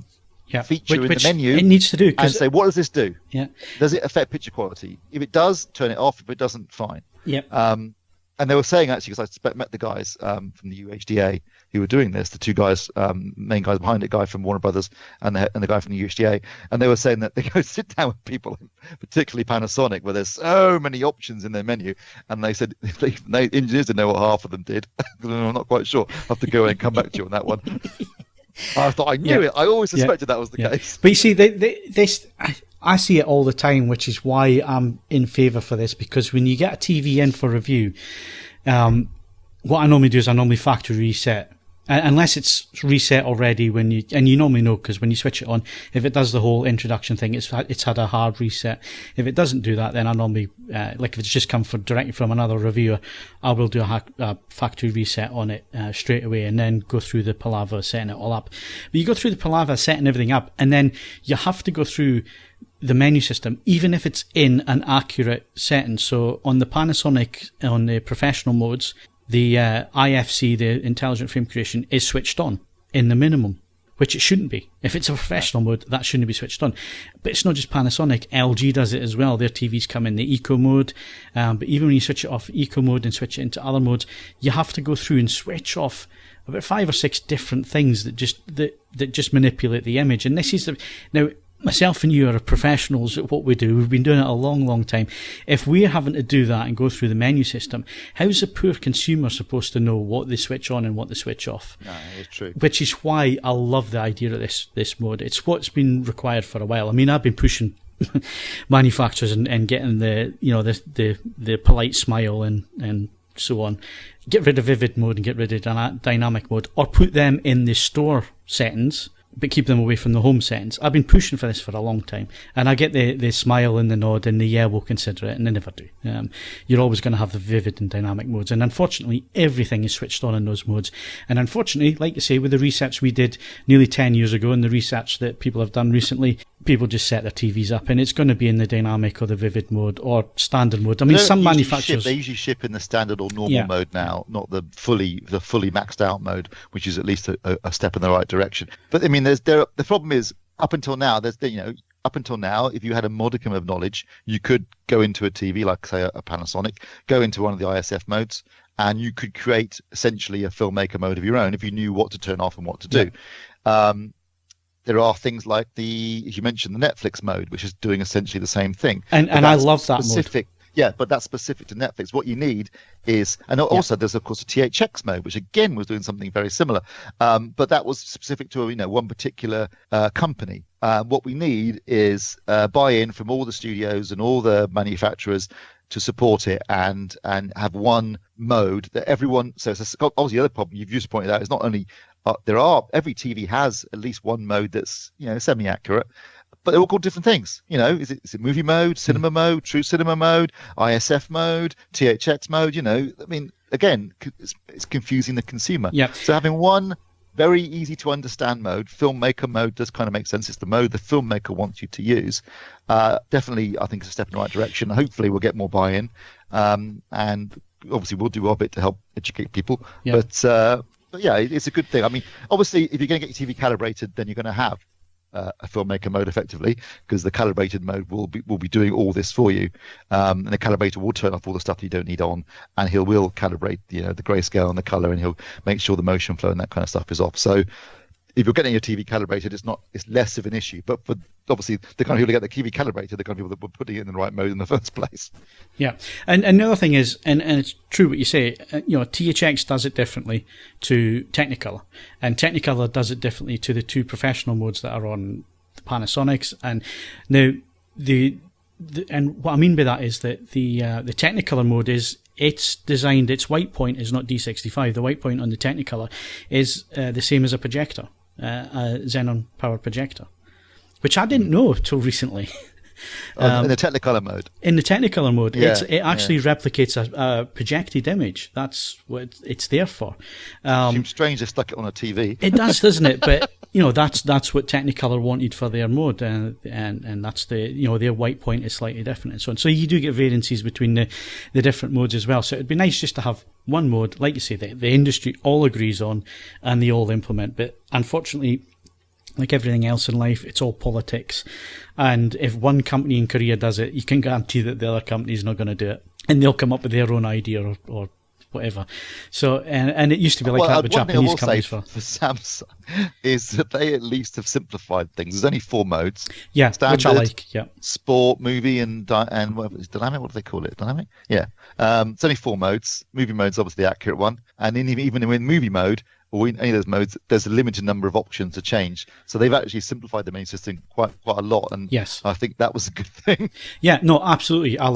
feature in the menu. It needs to do and say, what does this do? Yeah. Does it affect picture quality? If it does, turn it off. If it doesn't, fine. Yeah. And they were saying, actually, because I met the guys from the UHDA who were doing this, the two guys, main guys behind it, guy from Warner Brothers and the guy from the UHDA, and they were saying that they go sit down with people, particularly Panasonic, where there's so many options in their menu, and they said they engineers didn't know what half of them did. I'm not quite sure. I'll have to go and come back to you on that one. I thought I knew it. I always suspected that was the case. But you see, this I see it all the time, which is why I'm in favour for this, because when you get a TV in for review, what I normally do is I normally factory reset. Unless it's reset already and you normally know, because when you switch it on, if it does the whole introduction thing, it's had a hard reset. If it doesn't do that, then I normally, like if it's just come directly from another reviewer, I will do a factory reset on it straight away, and then go through the palaver setting it all up. But you go through the palaver setting everything up, and then you have to go through the menu system, even if it's in an accurate setting. So on the Panasonic, on the professional modes, the IFC, the intelligent frame creation, is switched on in the minimum, which it shouldn't be. If it's a professional mode, that shouldn't be switched on. But it's not just Panasonic. LG does it as well. Their TVs come in the eco mode. But even when you switch it off eco mode and switch it into other modes, you have to go through and switch off about 5 or 6 different things that just manipulate the image. And this is now, myself and you are professionals at what we do. We've been doing it a long, long time. If we're having to do that and go through the menu system, how's a poor consumer supposed to know what they switch on and what they switch off? No, it's true. Which is why I love the idea of this mode. It's what's been required for a while. I mean, I've been pushing manufacturers and getting the polite smile and so on. Get rid of vivid mode and get rid of dynamic mode, or put them in the store settings, but keep them away from the home settings. I've been pushing for this for a long time, and I get the smile and the nod and the yeah, we'll consider it, and they never do. You're always going to have the vivid and dynamic modes, and unfortunately everything is switched on in those modes. And unfortunately, like you say, with the research we did nearly 10 years ago and the research that people have done recently, people just set their TVs up and it's going to be in the dynamic or the vivid mode or standard mode. I mean, some manufacturers... They usually ship in the standard or normal mode now, not the fully maxed out mode, which is at least a step in the right direction. But I mean, the problem is, up until now, if you had a modicum of knowledge, you could go into a TV, like say a Panasonic, go into one of the ISF modes, and you could create essentially a filmmaker mode of your own if you knew what to turn off and what to do. There are things like as you mentioned, the Netflix mode, which is doing essentially the same thing. And I love that mode. Yeah, but that's specific to Netflix. What you need is, and also there's of course a THX mode, which again was doing something very similar, but that was specific to one particular company. What we need is buy-in from all the studios and all the manufacturers to support it and have one mode that everyone. So it's obviously the other problem you've just pointed out is not only every TV has at least one mode that's semi-accurate. But they're all called different things. Is it movie mode, cinema mode, true cinema mode, ISF mode, THX mode? I mean, again, it's confusing the consumer. Yeah. So having one very easy to understand mode, filmmaker mode, does kind of make sense. It's the mode the filmmaker wants you to use. Definitely, I think it's a step in the right direction. Hopefully, we'll get more buy-in, and obviously, we'll do our bit to help educate people. Yeah. But yeah, it's a good thing. I mean, obviously, if you're going to get your TV calibrated, then you're going to have a filmmaker mode effectively, because the calibrated mode will be doing all this for you, and the calibrator will turn off all the stuff you don't need on, and he will calibrate the grayscale and the color, and he'll make sure the motion flow and that kind of stuff is off. So if you're getting your TV calibrated, it's less of an issue. But for obviously the kind of people that get the TV calibrated, the kind of people that were putting it in the right mode in the first place. Yeah, and the other thing is, and it's true what you say. THX does it differently to Technicolor, and Technicolor does it differently to the 2 professional modes that are on the Panasonics. And now and what I mean by that is that the Technicolor mode is, it's designed, its white point is not D65. The white point on the Technicolor is the same as a projector, a Xenon powered projector, which I didn't know till recently. In the Technicolor mode. In the Technicolor mode, it actually replicates a projected image. That's what it's there for. Seems strange they stuck it on a TV. It does, doesn't it? But that's what Technicolor wanted for their mode, and that's their white point is slightly different and so on. So you do get variances between the different modes as well. So it'd be nice just to have one mode, like you say, that the industry all agrees on and they all implement. But unfortunately, like everything else in life, it's all politics. And if one company in Korea does it, you can guarantee that the other company's not going to do it. And they'll come up with their own idea or whatever. So, and it used to be like that with Japanese companies. For Samsung is that they at least have simplified things. There's only 4 modes. Yeah, Standard, which I like. Yeah. Sport, movie, and what is dynamic? What do they call it? Dynamic? Yeah. It's only 4 modes. Movie mode's obviously the accurate one. And even in movie mode, or in any of those modes, there's a limited number of options to change. So they've actually simplified the menu system quite a lot, and yes, I think that was a good thing. Yeah, no, absolutely. I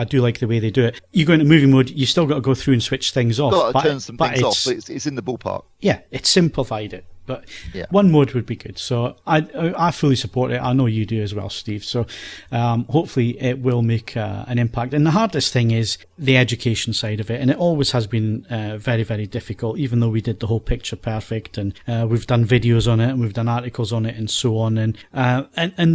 do like the way they do it. You go into movie mode, you still got to go through and switch things off. Got to turn some things off, but it's in the ballpark. Yeah, it's simplified it. But one mode would be good. So I fully support it. I know you do as well, Steve. So hopefully it will make an impact. And the hardest thing is the education side of it. And it always has been very, very difficult, even though we did the whole picture perfect. And we've done videos on it and we've done articles on it and so on. And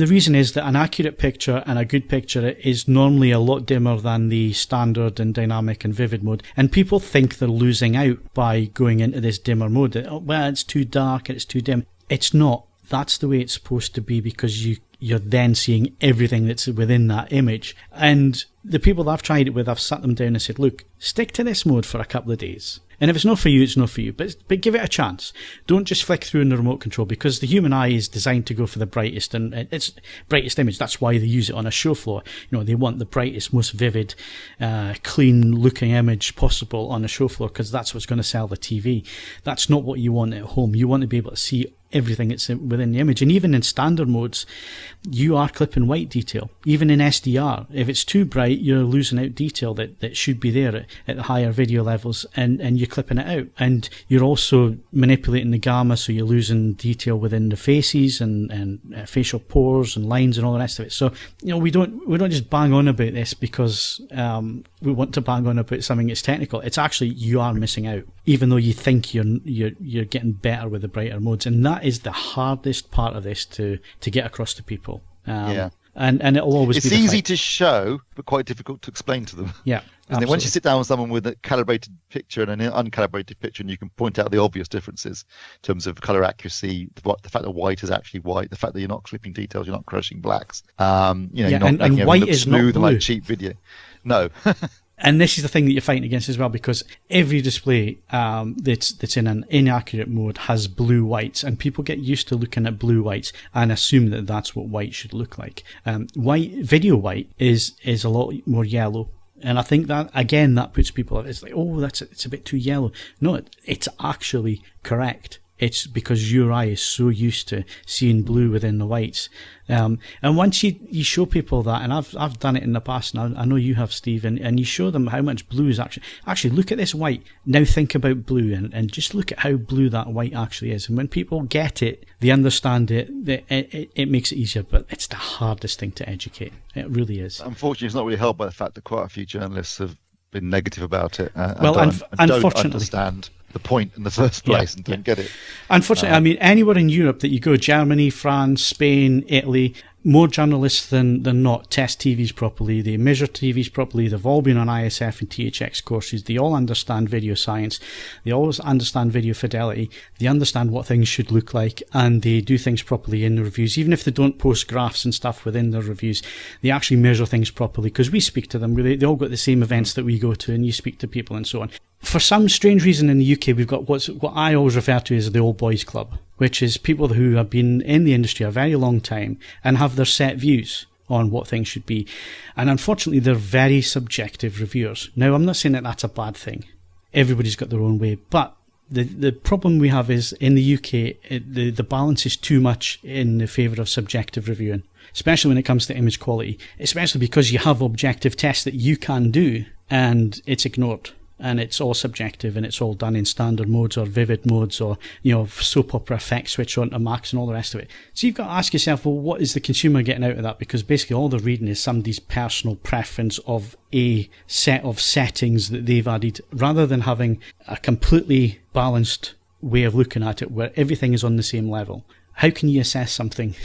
the reason is that an accurate picture and a good picture is normally a lot dimmer than the standard and dynamic and vivid mode. And people think they're losing out by going into this dimmer mode. Well, it's too dark. It's too dim. It's not. That's the way it's supposed to be, because you're then seeing everything that's within that image. And the people that I've tried it with, I've sat them down and said, look, stick to this mode for a couple of days. And if it's not for you, it's not for you. But give it a chance. Don't just flick through in the remote control, because the human eye is designed to go for the brightest, and it's brightest image. That's why they use it on a show floor. They want the brightest, most vivid, clean-looking image possible on a show floor, because that's what's going to sell the TV. That's not what you want at home. You want to be able to see everything that's within the image. And even in standard modes, you are clipping white detail. Even in SDR, if it's too bright, you're losing out detail that should be there at the higher video levels, and you're clipping it out. And you're also manipulating the gamma, so you're losing detail within the faces and facial pores and lines and all the rest of it. So we don't just bang on about this because we want to bang on about something that's technical. It's actually, you are missing out, even though you think you're getting better with the brighter modes. And that is the hardest part of this to get across to people. And it'll always be. It's easy to show, but quite difficult to explain to them. Yeah. And then once you sit down with someone with a calibrated picture and an uncalibrated picture, and you can point out the obvious differences in terms of color accuracy, the fact that white is actually white, the fact that you're not clipping details, you're not crushing blacks, you're not making it look smooth and like cheap video. No. And this is the thing that you're fighting against as well, because every display that's in an inaccurate mode has blue whites, and people get used to looking at blue whites and assume that that's what white should look like. Video white is a lot more yellow. And I think that, again, that puts people off. It's like, it's a bit too yellow. No, it's actually correct. It's because your eye is so used to seeing blue within the whites. And once you show people that, and I've done it in the past, and I know you have, Steve, and you show them how much blue is actually look at this white, now think about blue, and just look at how blue that white actually is. And when people get it, they understand it, it makes it easier, but it's the hardest thing to educate. It really is. Unfortunately, it's not really helped by the fact that quite a few journalists have been negative about it. Unfortunately, don't understand the point in the first place and don't get it. Unfortunately, anywhere in Europe that you go, Germany, France, Spain, Italy, more journalists than not test TVs properly. They measure TVs properly. They've all been on ISF and THX courses. They all understand video science. They always understand video fidelity. They understand what things should look like, and they do things properly in the reviews. Even if they don't post graphs and stuff within their reviews, they actually measure things properly, because we speak to them. They all got the same events that we go to, and you speak to people and so on. For some strange reason in the UK, we've got what I always refer to as the old boys club, which is people who have been in the industry a very long time and have their set views on what things should be. And unfortunately, they're very subjective reviewers. Now, I'm not saying that that's a bad thing. Everybody's got their own way. But the problem we have is in the UK, the balance is too much in the favour of subjective reviewing, especially when it comes to image quality, especially because you have objective tests that you can do and it's ignored. And it's all subjective, and it's all done in standard modes or vivid modes, or soap opera effects switch on to max and all the rest of it. So you've got to ask yourself, well, what is the consumer getting out of that? Because basically all they're reading is somebody's personal preference of a set of settings that they've added, rather than having a completely balanced way of looking at it where everything is on the same level. How can you assess something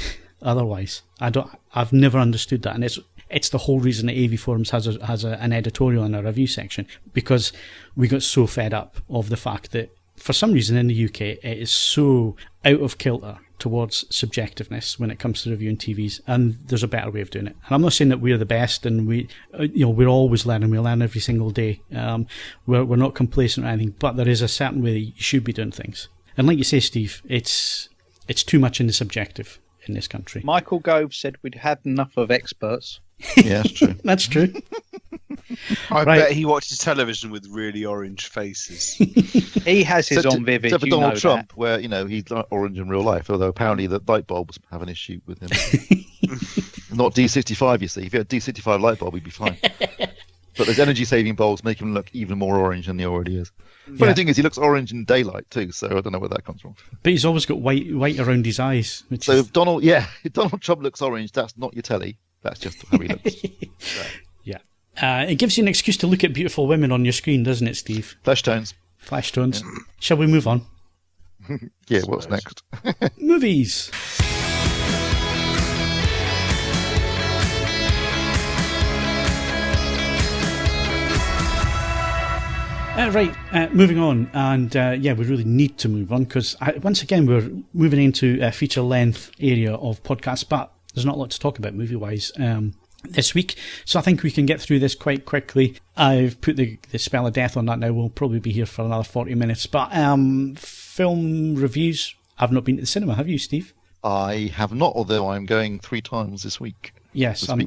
otherwise? I've never understood that, and it's the whole reason that AVForums has an editorial in our review section, because we got so fed up of the fact that for some reason in the UK it is so out of kilter towards subjectiveness when it comes to reviewing TVs, and there's a better way of doing it. And I'm not saying that we're the best, and we're always learning. We learn every single day. We're not complacent or anything, but there is a certain way that you should be doing things. And like you say, Steve, it's too much in the subjective in this country. Michael Gove said we'd had enough of experts. Yeah, that's true. That's true. I bet he watches television with really orange faces. He has his on vivid. Except for Donald Trump, where he's like orange in real life, although apparently the light bulbs have an issue with him. Not D65, you see. If you had a D65 light bulb, he'd be fine. But there's energy-saving bulbs make him look even more orange than he already is. Funny thing is, he looks orange in daylight too, so I don't know where that comes from. But he's always got white around his eyes. If Donald Trump looks orange, that's not your telly. That's just how he looks. Yeah. It gives you an excuse to look at beautiful women on your screen, doesn't it, Steve? Flash tones. Yeah. Shall we move on? Yeah, what's next? Movies. Moving on, and we really need to move on because once again we're moving into a feature-length area of podcasts, but there's not a lot to talk about movie-wise this week, so I think we can get through this quite quickly. I've put the spell of death on that now. We'll probably be here for another 40 minutes, but film reviews. I've not been to the cinema. Have you, Steve? I have not, although I'm going 3 times this week. Yes, I'm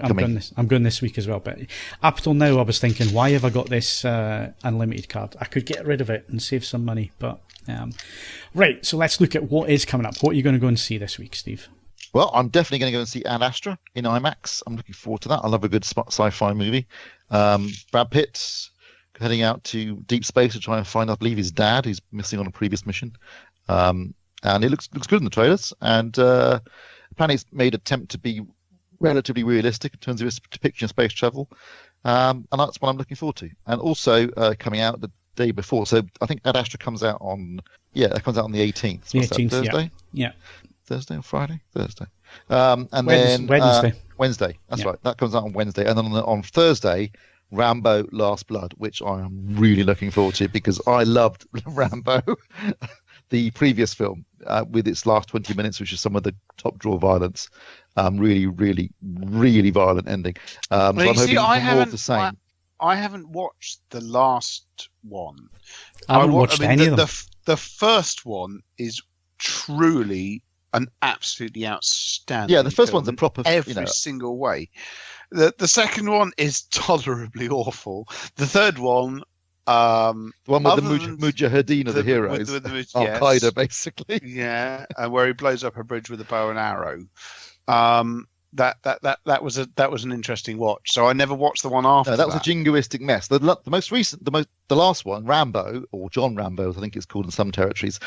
going this week as well. But up till now, I was thinking, why have I got this unlimited card? I could get rid of it and save some money. But right, so let's look at what is coming up. What are you going to go and see this week, Steve? Well, I'm definitely going to go and see Ad Astra in IMAX. I'm looking forward to that. I love a good sci-fi movie. Brad Pitt's heading out to deep space to try and find, I believe, his dad, who's missing on a previous mission. And it looks good in the trailers. And apparently it's made an attempt to be relatively realistic in terms of its depiction of space travel. And that's what I'm looking forward to. And also coming out the day before. So I think Ad Astra comes out on the 18th. The 18th, Thursday? Yeah. Thursday or Friday? Thursday. And then Wednesday. Wednesday. That's right. That comes out on Wednesday. And then on Thursday, Rambo: Last Blood, which I am really looking forward to because I loved Rambo, the previous film, with its last 20 minutes, which is some of the top draw violence. Really, really, really violent ending. So I'm hoping more of the same. I haven't watched the last one. I haven't watched any of them. The first one is truly an absolutely outstanding. Yeah, the first one's a proper every single way. The second one is tolerably awful. The third one, the one with the Mujahideen of the heroes, Al Qaeda, basically. Yeah, and where he blows up a bridge with a bow and arrow. That was an interesting watch. So I never watched the one after. No, that was a jingoistic mess. The most recent, the last one, Rambo, or John Rambo, I think it's called in some territories.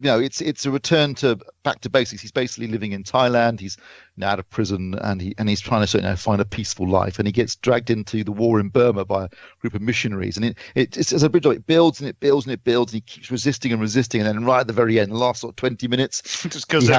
It's a return back to basics. He's basically living in Thailand. He's out of prison, and he's trying to find a peaceful life. And he gets dragged into the war in Burma by a group of missionaries. And it's as a bridge. It builds and it builds and it builds. And he keeps resisting and resisting. And then right at the very end, the last 20 minutes, just because he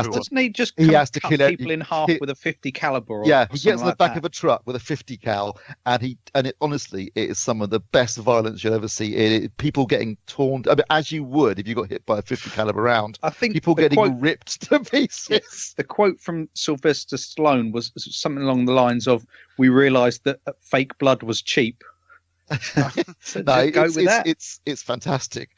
has to kill people in half with a 50 caliber. He gets on the back of a truck with a 50 cal, and honestly, it is some of the best violence you'll ever see. People getting torn, as you would if you got hit by a 50 caliber round. I think people getting ripped to pieces. The quote from Sylvester Stallone was something along the lines of, "We realised that fake blood was cheap." So it's fantastic.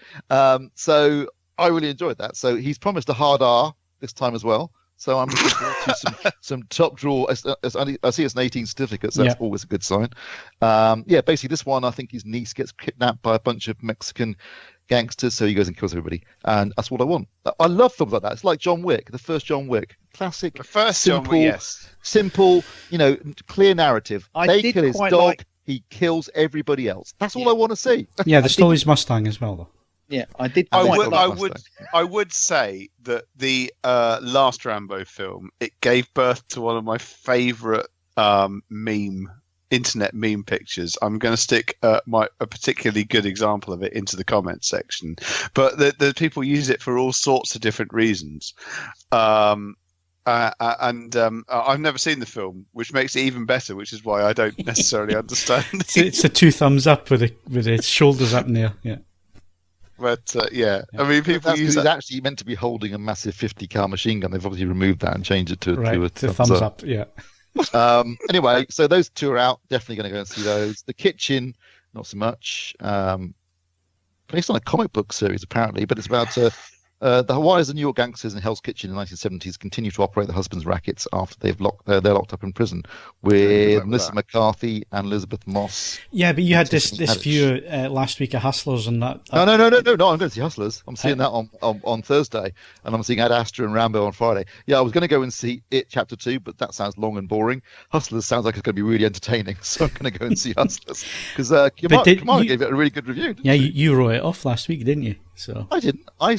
So I really enjoyed that. So he's promised a hard R this time as well. So I'm looking forward to some top draw. I see it's an 18 certificate, so that's always a good sign. Basically this one, I think his niece gets kidnapped by a bunch of Mexican gangsters, so he goes and kills everybody, and that's what I want. I love films like that. It's like John Wick, the first John Wick, classic, the first simple, John Wick, yes. Simple, clear narrative. They kill his dog, he kills everybody else. That's all I want to see. Yeah, the Stole His Mustang as well, though. Yeah, I did. I would say that the last Rambo film, it gave birth to one of my favourite meme internet meme pictures. I'm going to stick a particularly good example of it into the comments section. But the people use it for all sorts of different reasons. And I've never seen the film, which makes it even better, which is why I don't necessarily understand. It's the two thumbs up with the shoulders up in there. Yeah. But yeah, I mean, people use it's actually meant to be holding a massive 50 cal machine gun. They've obviously removed that and changed it to a thumbs up. Yeah. Anyway, so those two are out. Definitely going to go and see those. The Kitchen, not so much. Based on a comic book series apparently, but it's about the Hawaiians and New York gangsters in Hell's Kitchen in the 1970s continue to operate the husband's rackets after they're locked up in prison with Melissa McCarthy and Elizabeth Moss. Yeah, but you had this view last week of Hustlers and that. No. I'm going to see Hustlers. I'm seeing that on Thursday, and I'm seeing Ad Astra and Rambo on Friday. Yeah, I was going to go and see It Chapter 2, but that sounds long and boring. Hustlers sounds like it's going to be really entertaining, so I'm going to go and see Hustlers because Kamala gave it a really good review. Yeah, you wrote it off last week, didn't you? So I didn't. I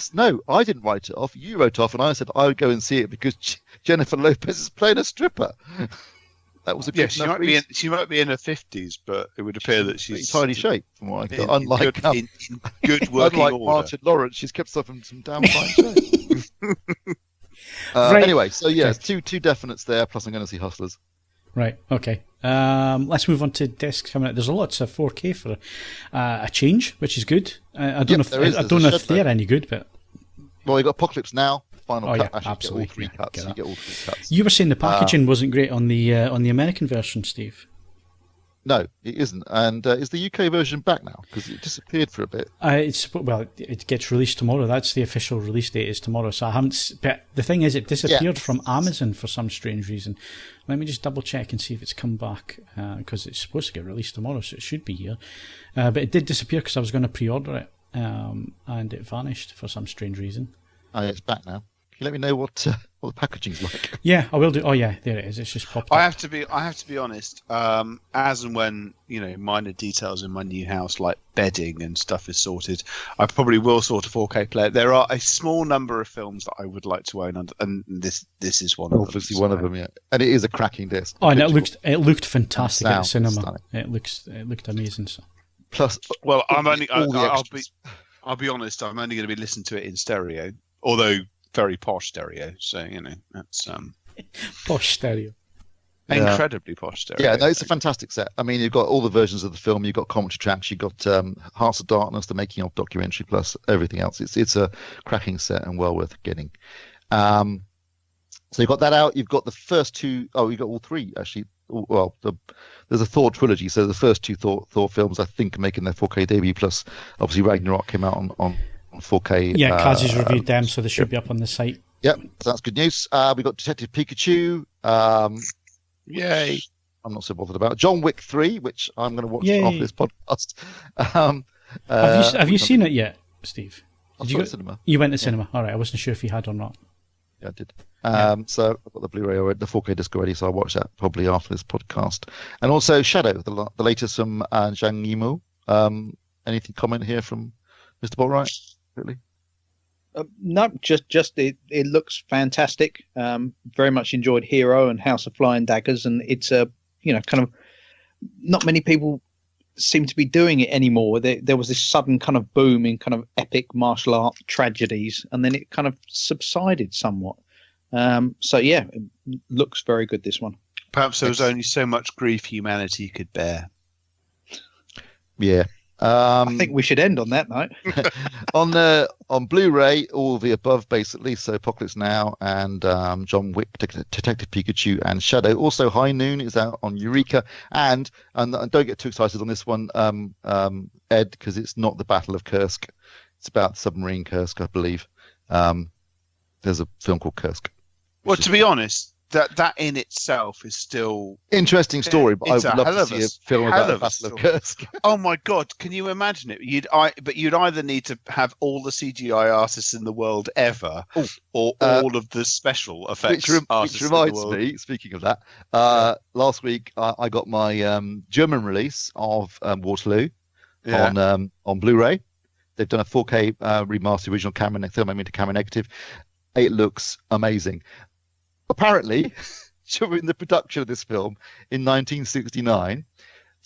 didn't write it off. You wrote it off, and I said I would go and see it because Jennifer Lopez is playing a stripper. That was a good she might be in her 50s, but it would appear that she's in tiny shape from what I got. Unlike in good working unlike order. Martin Lawrence, she's kept herself in some damn fine shape. Anyway, so yeah, two definites there. Plus, I'm going to see Hustlers. Right. Okay. Let's move on to discs coming out. There's lots of 4K for a change, which is good. I don't know if they're any good, but you got Apocalypse Now, Final Cut. Yeah, absolutely. You get all three cuts. You were saying the packaging wasn't great on the American version, Steve. No, it isn't. And is the UK version back now? Because it disappeared for a bit. It gets released tomorrow. That's the official release date is tomorrow. So I haven't. But the thing is, it disappeared from Amazon for some strange reason. Let me just double check and see if it's come back because it's supposed to get released tomorrow, so it should be here. But it did disappear because I was going to pre-order it, and it vanished for some strange reason. Oh, yeah, it's back now. Can you let me know what the packaging's like? Yeah, I will do. Oh yeah, there it is. It's just popped up. I have to be honest. As and when minor details in my new house like bedding and stuff is sorted, I probably will sort a 4K player. There are a small number of films that I would like to own, and this is one of them. Obviously, one of them, yeah. And it is a cracking disc. Oh, and it looked fantastic at the cinema. It looked amazing. So. Plus, well, I'll be honest. I'm only going to be listening to it in stereo, although very posh stereo. So that's posh stereo. Incredibly posh stereo. Yeah, no, it's a fantastic set. I mean, you've got all the versions of the film. You've got commentary tracks. You've got Hearts of Darkness, the making of documentary, plus everything else. It's a cracking set and well worth getting. So you've got that out. You've got the first two. Oh, you've got all three actually. Well, there's a Thor trilogy. So the first two Thor films, I think, are making their 4K debut. Plus, obviously, Ragnarok came out on 4K. Yeah, Kaz has reviewed them, so they should be up on the site. Yep, so that's good news. We've got Detective Pikachu. Yay! I'm not so bothered about John Wick 3, which I'm going to watch after this podcast. Have you seen it yet, Steve? Did you go to cinema? You went to cinema. All right, I wasn't sure if you had or not. Yeah, I did. So I've got the Blu-ray already, the 4K disc already, so I'll watch that probably after this podcast. And also Shadow, the latest from Zhang Yimou. Anything comment here from Mr. Botwright? Really? No, just it looks fantastic. Very much enjoyed Hero and House of Flying Daggers, and it's a kind of not many people seem to be doing it anymore. There was this sudden kind of boom in kind of epic martial art tragedies, and then it kind of subsided somewhat. So yeah, it looks very good, this one. Perhaps there was only so much grief humanity could bear. Yeah. I think we should end on that note. on Blu-ray, all of the above basically. So Apocalypse Now and John Wick, Detective Pikachu, and Shadow. Also, High Noon is out on Eureka, and don't get too excited on this one, Ed, because it's not the Battle of Kursk. It's about submarine Kursk, I believe. There's a film called Kursk. Well, to be honest, that in itself is still interesting story, but I would love to see a film about the Battle of Kursk. Oh my god, can you imagine it? You'd either need to have all the CGI artists in the world ever, or all of the special effects artists. Which reminds me, speaking of that, last week I got my German release of Waterloo on Blu-ray. They've done a 4K remastered original camera, 30mm camera negative. It looks amazing. Apparently, during the production of this film in 1969,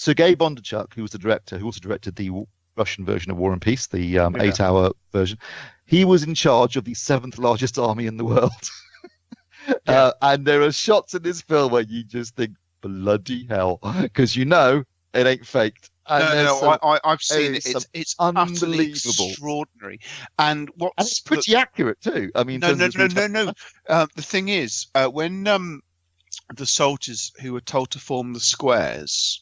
Sergei Bondarchuk, who was the director, who also directed the Russian version of War and Peace, the 8-hour version, he was in charge of the 7th largest army in the world. And there are shots in this film where you just think, bloody hell, because you know it ain't faked. I've seen it. It's utterly extraordinary, and it's pretty accurate too. I mean, no. The thing is, when the soldiers who were told to form the squares,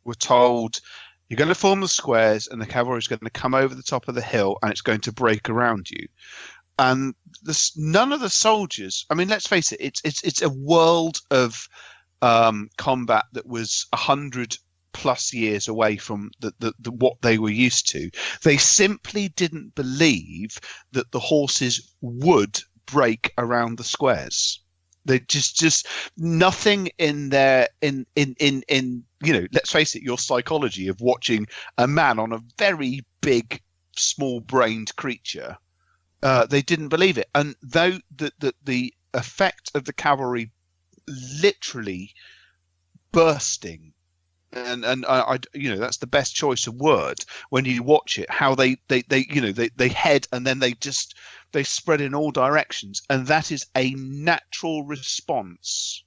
were told, you're going to form the squares, and the cavalry is going to come over the top of the hill, and it's going to break around you. And none of the soldiers. I mean, let's face it. It's a world of combat that was 100+ years away from the what they were used to. They simply didn't believe that the horses would break around the squares. They just nothing in their in let's face it, your psychology of watching a man on a very big, small-brained creature. They didn't believe it, and though the effect of the cavalry literally bursting, and I that's the best choice of word when you watch it. How they head, and then they spread in all directions, and that is a natural response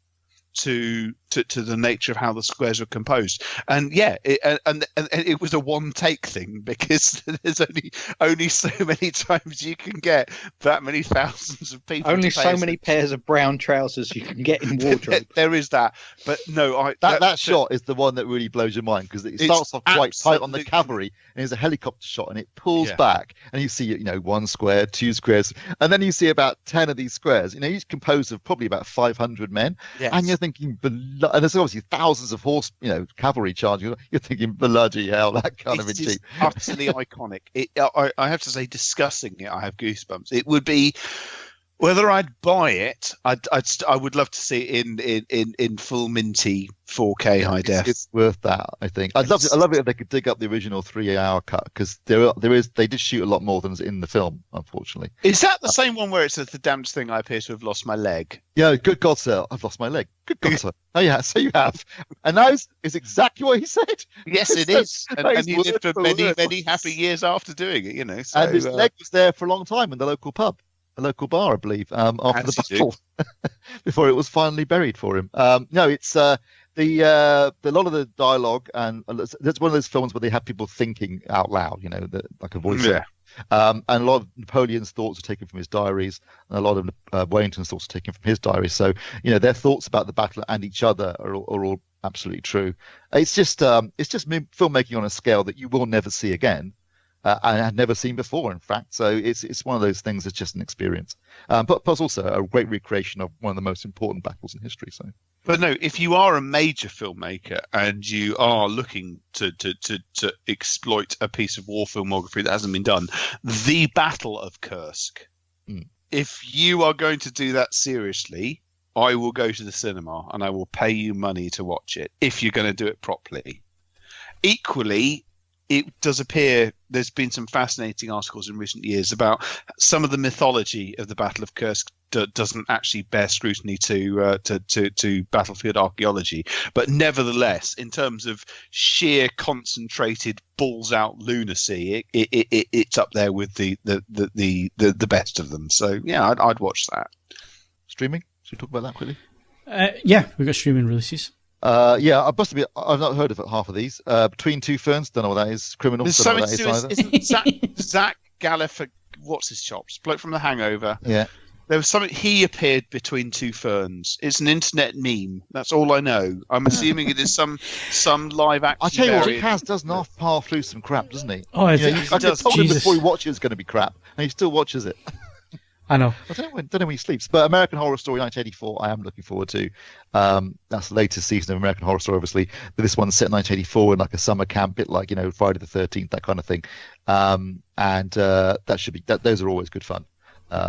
to the nature of how the squares were composed. And it was a one take thing, because there's only so many times you can get that many thousands of people. Only so many pairs of brown trousers you can get in wardrobe. There is that, but no, that shot is the one that really blows your mind, because it starts off quite tight on the cavalry, and there's a helicopter shot, and it pulls back, and you see one square, two squares, and then you see about 10 of these squares. Each composed of probably about 500 men, and you're thinking, and there's obviously thousands of horse, cavalry charging. You're thinking, bloody hell, that can't have been cheap. It's utterly iconic. I have to say, discussing it, I have goosebumps. It would be, whether I'd buy it, I would love to see it in full minty 4K high def. It's worth that, I think. I love it if they could dig up the original 3-hour cut, because they did shoot a lot more than's in the film, unfortunately. Is that the same one where it says, the damnedest thing, I appear to have lost my leg? Yeah, good God, sir, I've lost my leg. Good God, sir. Oh yeah, so you have. And that is exactly what he said. Yes, it is. And he lived for many happy years after doing it, So, and his leg was there for a long time in the local pub. A local bar, I believe, after the battle, before it was finally buried for him. No, it's the lot of the dialogue, and that's one of those films where they have people thinking out loud, like a voice. Yeah. And a lot of Napoleon's thoughts are taken from his diaries, and a lot of Wellington's thoughts are taken from his diaries. So, their thoughts about the battle and each other are all absolutely true. It's just filmmaking on a scale that you will never see again. And had never seen before, in fact. So it's one of those things that's just an experience. But plus also a great recreation of one of the most important battles in history. So, but no, if you are a major filmmaker and you are looking to exploit a piece of war filmography that hasn't been done, the Battle of Kursk. If you are going to do that seriously, I will go to the cinema and I will pay you money to watch it if you're going to do it properly. Equally, it does appear there's been some fascinating articles in recent years about some of the mythology of the Battle of Kursk doesn't actually bear scrutiny to battlefield archaeology, but nevertheless, in terms of sheer concentrated balls out lunacy, it's up there with the best of them. So yeah, I'd watch that. Streaming? Should we talk about that quickly? Yeah, we've got streaming releases. I must admit, I've not heard of half of these. Between Two Ferns, don't know what that is. Criminal, there's don't know something what that is either. Isn't Zach Galifianakis, what's his chops? Bloke from The Hangover. Yeah. There was something, he appeared between two ferns. It's an internet meme. That's all I know. I'm assuming it is some live action. I tell you what, he doesn't half power through some crap, doesn't he? Oh, I told him before he watches it's going to be crap, and he still watches it. I know. I don't know when he sleeps. But American Horror Story 1984, I am looking forward to. That's the latest season of American Horror Story, obviously. But this one's set in 1984 in like a summer camp, bit like Friday the 13th, that kind of thing. That should be. Those are always good fun.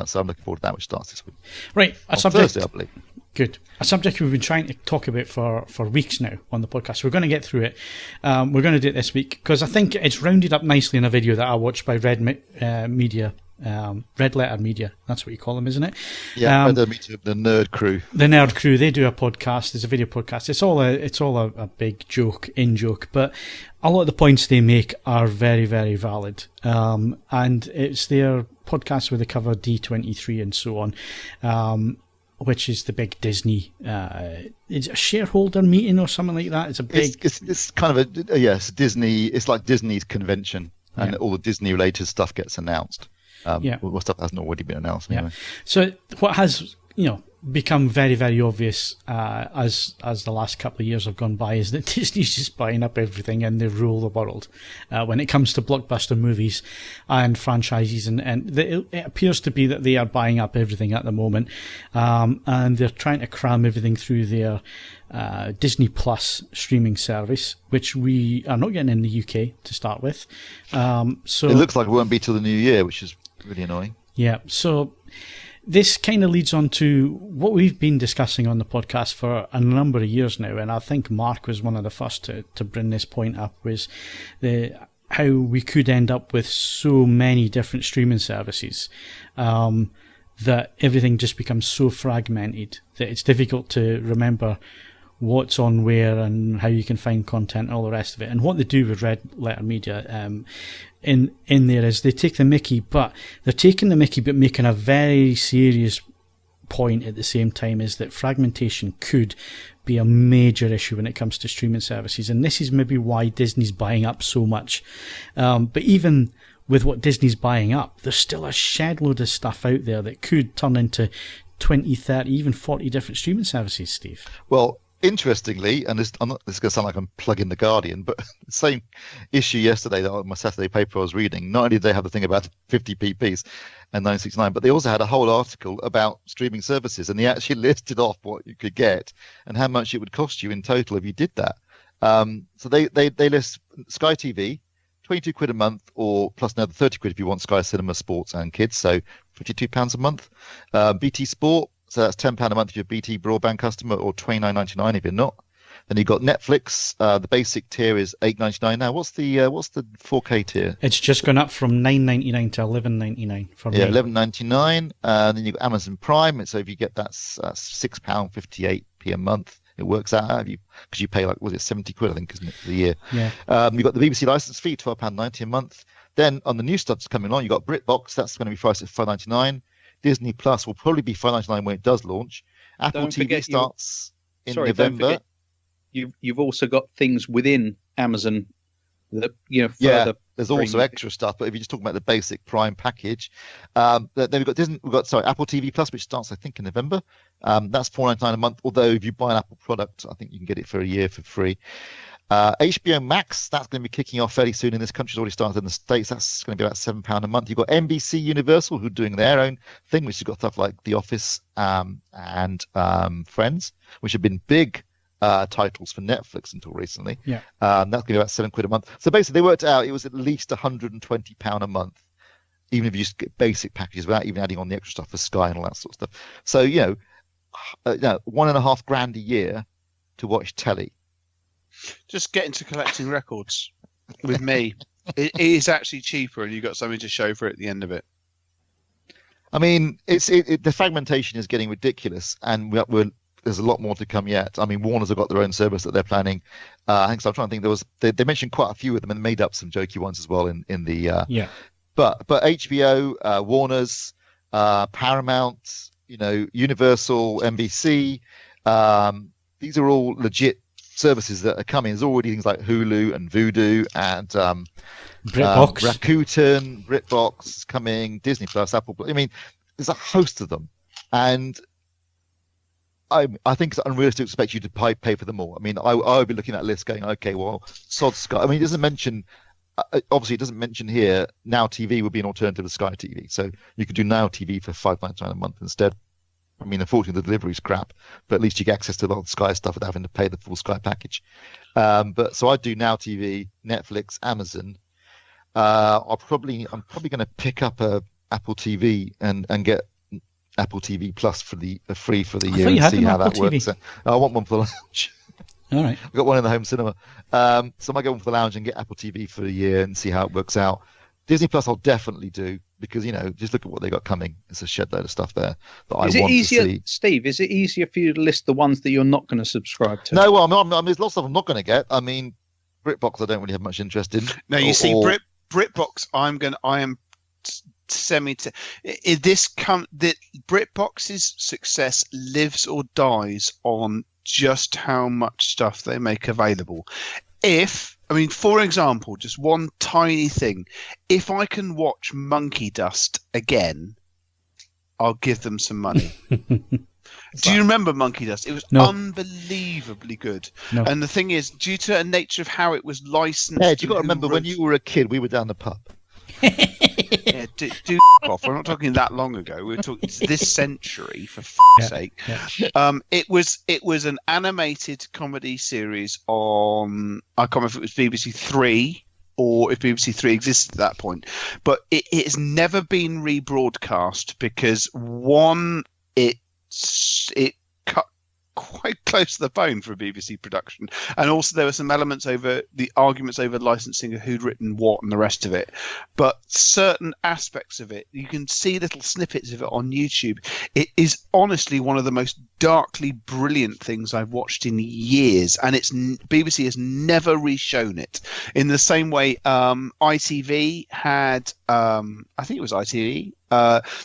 So I'm looking forward to that, which starts this week. Right, Thursday, I believe. Good. A subject we've been trying to talk about for weeks now on the podcast. We're going to get through it. We're going to do it this week because I think it's rounded up nicely in a video that I watched by Red Media Red Letter Media, that's what you call them, isn't it? Yeah, Red Letter Media, the Nerd Crew. The Nerd Crew, they do a podcast. It's a video podcast. It's all a big joke, but a lot of the points they make are very, very valid. And it's their podcast where they cover D23 and so on, which is the big Disney. It's a shareholder meeting or something like that. It's a big. It's kind of it's Disney. It's like Disney's convention, and all the Disney related stuff gets announced. What stuff hasn't already been announced anyway. So what has become very, very obvious as the last couple of years have gone by is that Disney's just buying up everything and they rule the world when it comes to blockbuster movies and franchises, and it appears to be that they are buying up everything at the moment, and they're trying to cram everything through their Disney Plus streaming service, which we are not getting in the UK to start with. So it looks like it won't be till the new year, which is really annoying. Yeah, so this kind of leads on to what we've been discussing on the podcast for a number of years now, and I think Mark was one of the first to bring this point up, was how we could end up with so many different streaming services, that everything just becomes so fragmented that it's difficult to remember what's on where and how you can find content and all the rest of it. And what they do with Red Letter Media in there is they take the mickey, but they're taking the mickey but making a very serious point at the same time, is that fragmentation could be a major issue when it comes to streaming services. And this is maybe why Disney's buying up so much. But even with what Disney's buying up, there's still a shed load of stuff out there that could turn into 20, 30, even 40 different streaming services, Steve. Well, interestingly, and this is going to sound like I'm plugging The Guardian, but the same issue yesterday that my Saturday paper I was reading, not only did they have the thing about 50p piece and 969, but they also had a whole article about streaming services, and they actually listed off what you could get and how much it would cost you in total if you did that. So they list Sky TV, 22 quid a month, or plus another 30 quid if you want Sky Cinema, Sports and Kids, so £52 a month. BT Sport, so that's £10 a month if you're a BT broadband customer, or £29.99 if you're not. Then you've got Netflix. The basic tier is £8.99 now. What's the 4K tier? It's just gone up from £9.99 to £11.99 for me. Yeah, £11.99. Then you've got Amazon Prime. So if you get that, £6.58p a month. It works out because you pay was it 70 quid, I think, isn't it, for the year? Yeah. You've got the BBC license fee, £12.90 a month. Then on the new stuff that's coming on, you've got BritBox. That's going to be priced at £5.99. Disney Plus will probably be £5.99 when it does launch. Apple TV starts in November. You've also got things within Amazon that further. There's also extra stuff, but if you're just talking about the basic Prime package, then we've got Apple TV Plus, which starts I think in November. That's £4.99 a month. Although if you buy an Apple product, I think you can get it for a year for free. HBO Max, that's going to be kicking off fairly soon in this country. It's already started in the States. That's going to be about £7 a month. You've got NBC Universal, who are doing their own thing, which has got stuff like The Office and Friends, which have been big titles for Netflix until recently. Yeah. That's going to be about £7 a month. So basically, they worked out it was at least £120 a month, even if you just get basic packages without even adding on the extra stuff for Sky and all that sort of stuff. So, $1,500 a year to watch telly. Just get into collecting records with me. It is actually cheaper, and you've got something to show for it at the end of it. I mean, the fragmentation is getting ridiculous, and there's a lot more to come yet. I mean, Warner's have got their own service that they're planning. I think so. I'm trying to think. They mentioned quite a few of them and made up some jokey ones as well in the. Yeah. But HBO, Warner's, Paramount, Universal, NBC. These are all legit services that are coming. There's already things like Hulu and Vudu and BritBox. Rakuten, BritBox is coming, Disney Plus, Apple. I mean, there's a host of them, and I think it's unrealistic to expect you to pay for them all. I mean, I would be looking at that list going, okay, well, sod Sky. I mean, it doesn't mention. Obviously, it doesn't mention here Now TV would be an alternative to Sky TV, so you could do Now TV for £5.99 a month instead. I mean, unfortunately, the delivery's crap, but at least you get access to a lot of Sky stuff without having to pay the full Sky package. But so I do Now TV, Netflix, Amazon. I'm probably going to pick up a Apple TV and get Apple TV Plus for the free for the year and see how that works. I want one for the lounge. All right. I've got one in the home cinema. So I might go one for the lounge and get Apple TV for a year and see how it works out. Disney Plus I'll definitely do. because just look at what they got coming. It's a shed load of stuff there that I want to see. Steve, is it easier for you to list the ones that you're not going to subscribe to? No, well, I mean, there's lots of them I'm not going to get. I mean, BritBox I don't really have much interest in. No, you see, BritBox I am semi. The BritBox's success lives or dies on just how much stuff they make available. For example, just one tiny thing. If I can watch Monkey Dust again, I'll give them some money. Do you remember Monkey Dust? It was unbelievably good. No. And the thing is, due to the nature of how it was licensed... Ed, you've got to remember, when you were a kid, we were down the pub. Yeah, do off. We're not talking that long ago. We were talking this century, for fuck's sake. Yeah. It was an animated comedy series on, I can't remember if it was BBC Three or if BBC Three existed at that point, but it has never been rebroadcast because one, it cut quite close to the bone for a BBC production, and also there were some elements over the arguments over licensing of who'd written what and the rest of it. But certain aspects of it, you can see little snippets of it on YouTube. It is honestly one of the most darkly brilliant things I've watched in years, and BBC has never reshown it. In the same way, ITV had, I think it was ITV.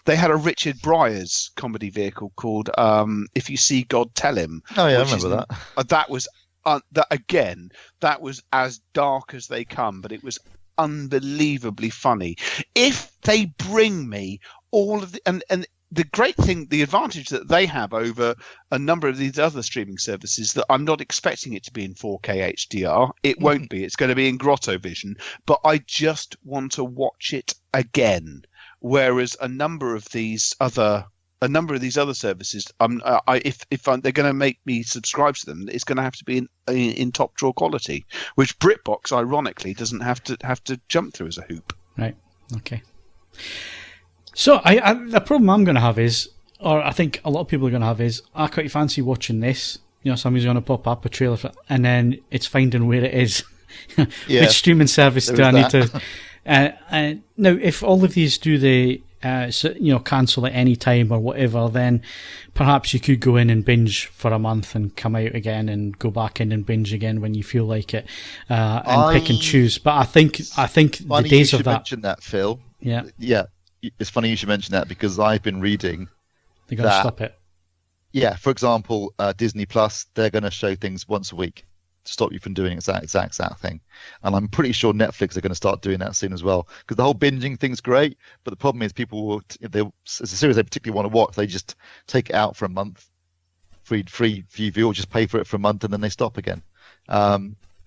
They had a Richard Bryars comedy vehicle called If You See God Tell Him. Oh yeah, I remember that. That was that was as dark as they come, but it was unbelievably funny. If they bring me all of the and the great thing, the advantage that they have over a number of these other streaming services, that I'm not expecting it to be in 4K HDR. It won't be. It's going to be in Grotto Vision, but I just want to watch it again. Whereas a number of these other services, if they're going to make me subscribe to them, it's going to have to be in top drawer quality, which BritBox ironically doesn't have to jump through as a hoop. Right. Okay. So the problem I'm going to have is, or I think a lot of people are going to have is, I quite fancy watching this. Somebody's going to pop up a trailer for it, and then it's finding where it is. Which streaming service do I need to? Now, if all of these do the cancel at any time or whatever, then perhaps you could go in and binge for a month and come out again and go back in and binge again when you feel like it, and pick and choose. But I think the days of that. Mention that, Phil. Yeah. It's funny you should mention that, because I've been reading. They're going to stop it. Yeah, for example, Disney Plus, they're going to show things once a week to stop you from doing exact thing. And I'm pretty sure Netflix are going to start doing that soon as well, because the whole binging thing's great, but the problem is people will, if it's a series they particularly want to watch, they just take it out for a month, free view, or just pay for it for a month, and then they stop again.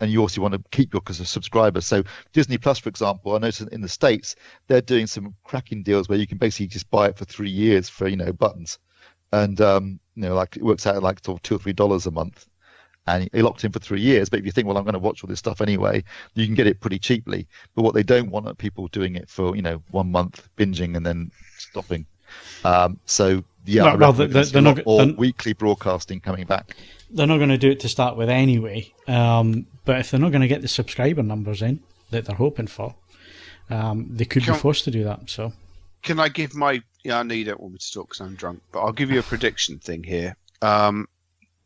And you also want to keep your subscribers. So Disney Plus, for example, I noticed in the States, they're doing some cracking deals where you can basically just buy it for 3 years for, buttons. And, like it works out at like sort of $2 or $3 a month. And you're locked in for 3 years. But if you think, well, I'm going to watch all this stuff anyway, you can get it pretty cheaply. But what they don't want are people doing it for, 1 month, binging and then stopping. So, yeah, they're not weekly broadcasting coming back. They're not going to do it to start with anyway. But if they're not going to get the subscriber numbers in that they're hoping for, they could be forced to do that. So, can I give my... Yeah, I know you don't want me to talk because I'm drunk, but I'll give you a prediction thing here.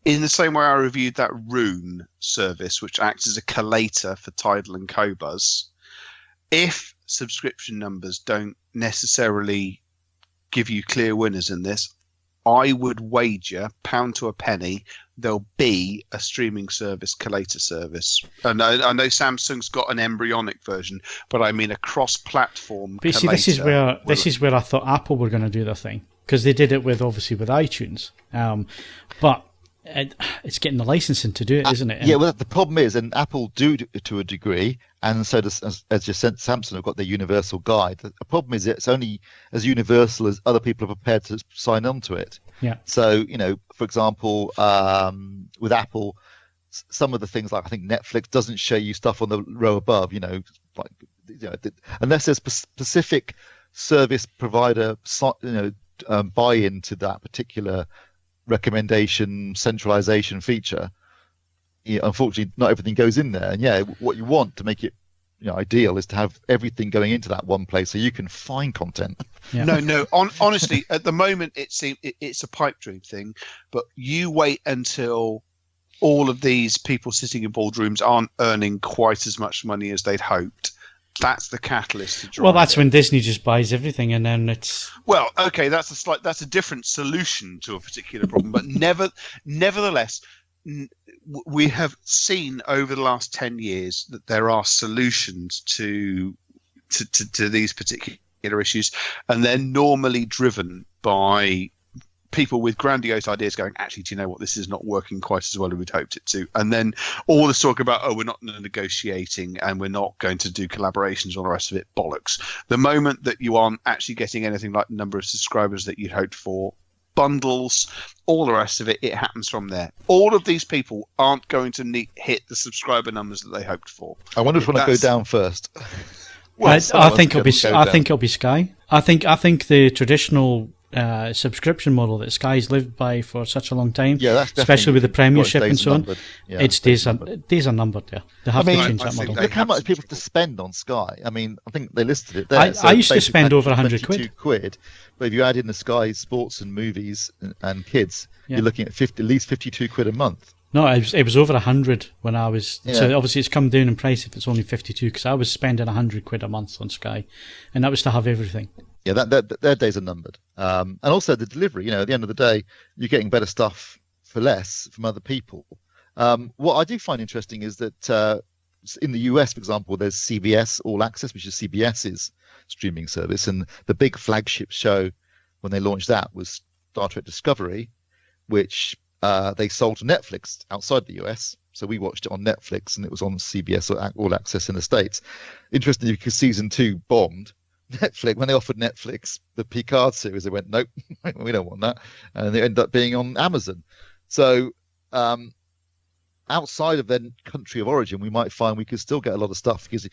In the same way I reviewed that Rune service, which acts as a collator for Tidal and Qobuz, if subscription numbers don't necessarily give you clear winners in this, I would wager, pound to a penny, there'll be a streaming service, collator service. And I know Samsung's got an embryonic version, but I mean a cross-platform. But see, this is where I thought Apple were going to do their thing, because they did it with iTunes, but it's getting the licensing to do it, isn't it? Yeah, well, the problem is, and Apple do to a degree, and so does, as you said, Samsung have got their universal guide. The problem is it's only as universal as other people are prepared to sign on to it. Yeah. So, for example, with Apple, some of the things, like I think Netflix doesn't show you stuff on the row above, unless there's specific service provider, buy-in to that particular recommendation centralization feature. Unfortunately, not everything goes in there. And what you want to make it ideal is to have everything going into that one place so you can find content. Yeah. No. Honestly, at the moment it's a pipe dream thing, but you wait until all of these people sitting in boardrooms aren't earning quite as much money as they'd hoped. That's the catalyst to drive. Well, that's when Disney just buys everything, and then it's okay. That's a different solution to a particular problem, but nevertheless, we have seen over the last 10 years that there are solutions to these particular issues, and they're normally driven by people with grandiose ideas going, actually, do you know what, this is not working quite as well as we'd hoped it to. And then all this talk about, we're not negotiating and we're not going to do collaborations and all the rest of it, bollocks. The moment that you aren't actually getting anything like the number of subscribers that you'd hoped for, bundles, all the rest of it, it happens from there. All of these people aren't going to hit the subscriber numbers that they hoped for. I wonder if we want to go down first. Well, I think it'll be Sky. I think the traditional subscription model that Sky's lived by for such a long time, especially with the Premiership and so on, its days are numbered there. They have to change that model. Look how much people have to spend on Sky. I mean, I think they listed it there. I used to spend over 100 quid. But if you add in the Sky sports and movies and kids, you're looking at at least 52 quid a month. No, it was over 100 when I was. Yeah. So obviously it's come down in price if it's only 52, because I was spending 100 quid a month on Sky, and that was to have everything. Yeah, their days are numbered. And also the delivery. At the end of the day, you're getting better stuff for less from other people. What I do find interesting is that in the US, for example, there's CBS All Access, which is CBS's streaming service, and the big flagship show when they launched that was Star Trek Discovery, which they sold to Netflix outside the US. So we watched it on Netflix, and it was on CBS All Access in the States. Interestingly, because season 2 bombed, Netflix, when they offered Netflix the Picard series, they went, nope, we don't want that. And they ended up being on Amazon. So outside of their country of origin, we might find we could still get a lot of stuff, because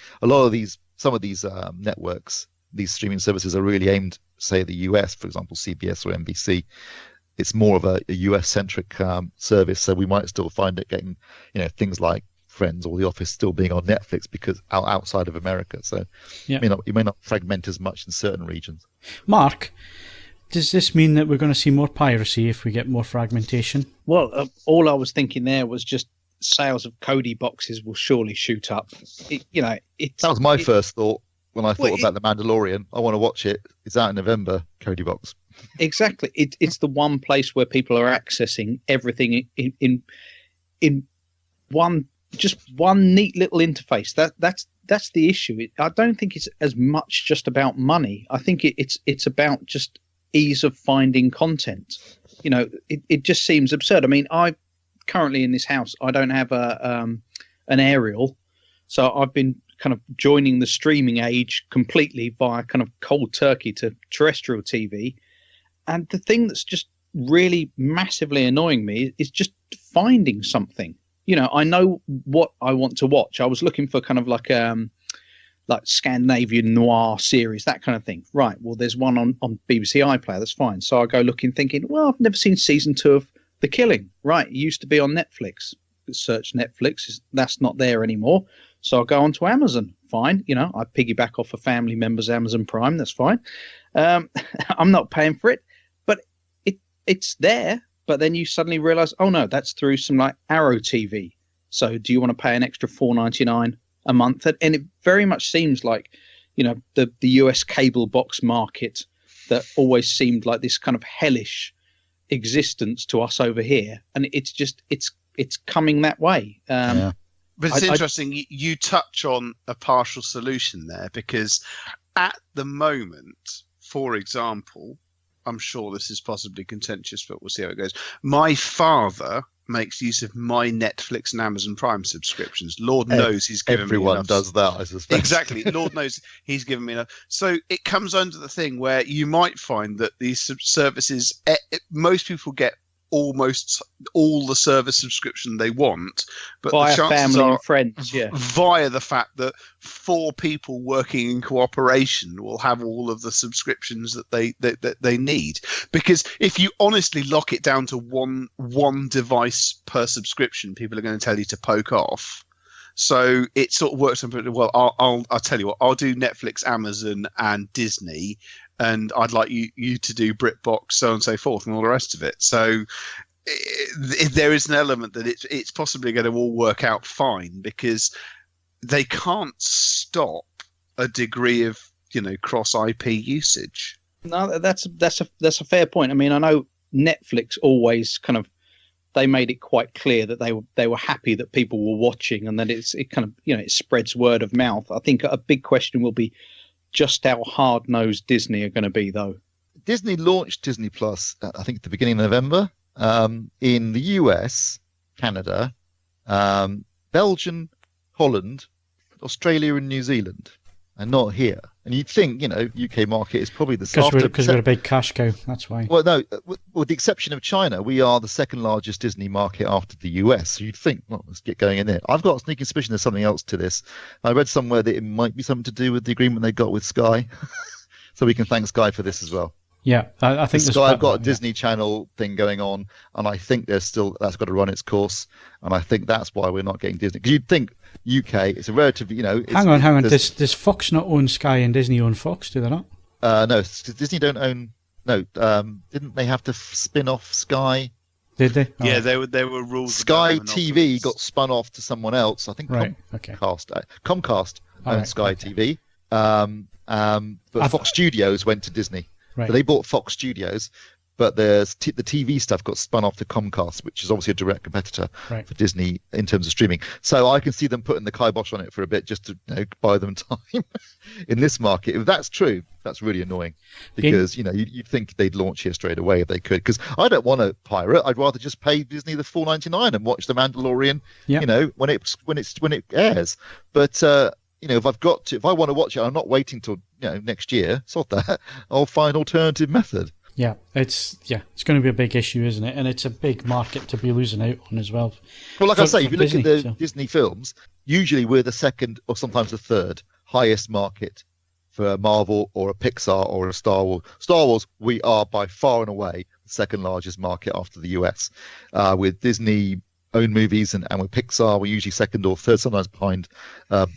some of these networks, these streaming services are really aimed, say, the US, for example, CBS or NBC. It's more of a US-centric service, so we might still find it getting, things like Friends or The Office still being on Netflix because outside of America. So you may not fragment as much in certain regions. Mark, does this mean that we're going to see more piracy if we get more fragmentation? Well, all I was thinking there was just sales of Cody boxes will surely shoot up. That was my first thought when I thought about The Mandalorian. I want to watch it. It's out in November, Cody box. Exactly. It's the one place where people are accessing everything in one neat little interface. That's the issue. I don't think it's as much just about money. I think it's about just ease of finding content. It just seems absurd. I mean, I currently in this house, I don't have an aerial, so I've been kind of joining the streaming age completely via kind of cold turkey to terrestrial TV. And the thing that's just really massively annoying me is just finding something. I know what I want to watch. I was looking for kind of like Scandinavian noir series, that kind of thing. Right. Well, there's one on BBC iPlayer. That's fine. So I go looking, thinking, well, I've never seen season 2 of The Killing. Right. It used to be on Netflix. Search Netflix. That's not there anymore. So I'll go on to Amazon. Fine. I piggyback off a family member's Amazon Prime. That's fine. I'm not paying for it, but it's there. But then you suddenly realize, oh no, that's through some like Arrow TV. So do you want to pay an extra $4.99 a month? And it very much seems like, the US cable box market that always seemed like this kind of hellish existence to us over here. And it's just, it's coming that way. But it's interesting. You touch on a partial solution there, because at the moment, for example, I'm sure this is possibly contentious, but we'll see how it goes. My father makes use of my Netflix and Amazon Prime subscriptions. Lord knows he's given me enough. Everyone does that, I suspect. Exactly. Lord knows he's given me enough. So it comes under the thing where you might find that these services, most people get almost all the service subscription they want, but via the chances family are and friends, via the fact that 4 people working in cooperation will have all of the subscriptions that they need. Because if you honestly lock it down to one device per subscription, people are going to tell you to poke off. So it sort of works. Well, I'll tell you what. I'll do Netflix, Amazon, and Disney, and I'd like you to do BritBox, so on and so forth, and all the rest of it. So there is an element that it's possibly going to all work out fine, because they can't stop a degree of cross IP usage. No, that's a fair point. I mean, I know Netflix always kind of, they made it quite clear that they were happy that people were watching, and that it kind of it spreads word of mouth. I think a big question will be just how hard-nosed Disney are going to be, though. Disney launched Disney Plus, I think, at the beginning of November, in the US, Canada, Belgium, Holland, Australia, and New Zealand, and not here. And you'd think, UK market is probably the softest. Because we're a big cash cow, that's why. Well, no, with the exception of China, we are the second largest Disney market after the US. So you'd think, well, let's get going in there. I've got a sneaking suspicion there's something else to this. I read somewhere that it might be something to do with the agreement they got with Sky. So we can thank Sky for this as well. Yeah, I think Sky have got a Disney Channel thing going on, and I think that's got to run its course, and I think that's why we're not getting Disney. Because you'd think UK, it's a relatively, hang on. Does Fox not own Sky and Disney own Fox? Do they not? No, Disney don't own. No, didn't they have to spin off Sky? Did they? Oh. Yeah, there were rules. Sky TV got spun off to someone else. I think Comcast owned Sky TV. But Fox Studios went to Disney. Right. So they bought Fox Studios, but the TV stuff got spun off to Comcast, which is obviously a direct competitor for Disney in terms of streaming. So I can see them putting the kibosh on it for a bit just to buy them time in this market. If that's true, that's really annoying, because you'd think they'd launch here straight away if they could. Because I don't want to pirate. I'd rather just pay Disney the $4.99 and watch The Mandalorian. When it airs. But if I want to watch it, I'm not waiting till next year. Sort that. I'll find an alternative method. Yeah, it's going to be a big issue, isn't it? And it's a big market to be losing out on as well. Well, like I say, if you look at the Disney films, usually we're the second or sometimes the third highest market for a Marvel or a Pixar or a Star Wars. Star Wars, we are by far and away the second largest market after the US. With Disney own movies and with Pixar, we're usually second or third, sometimes behind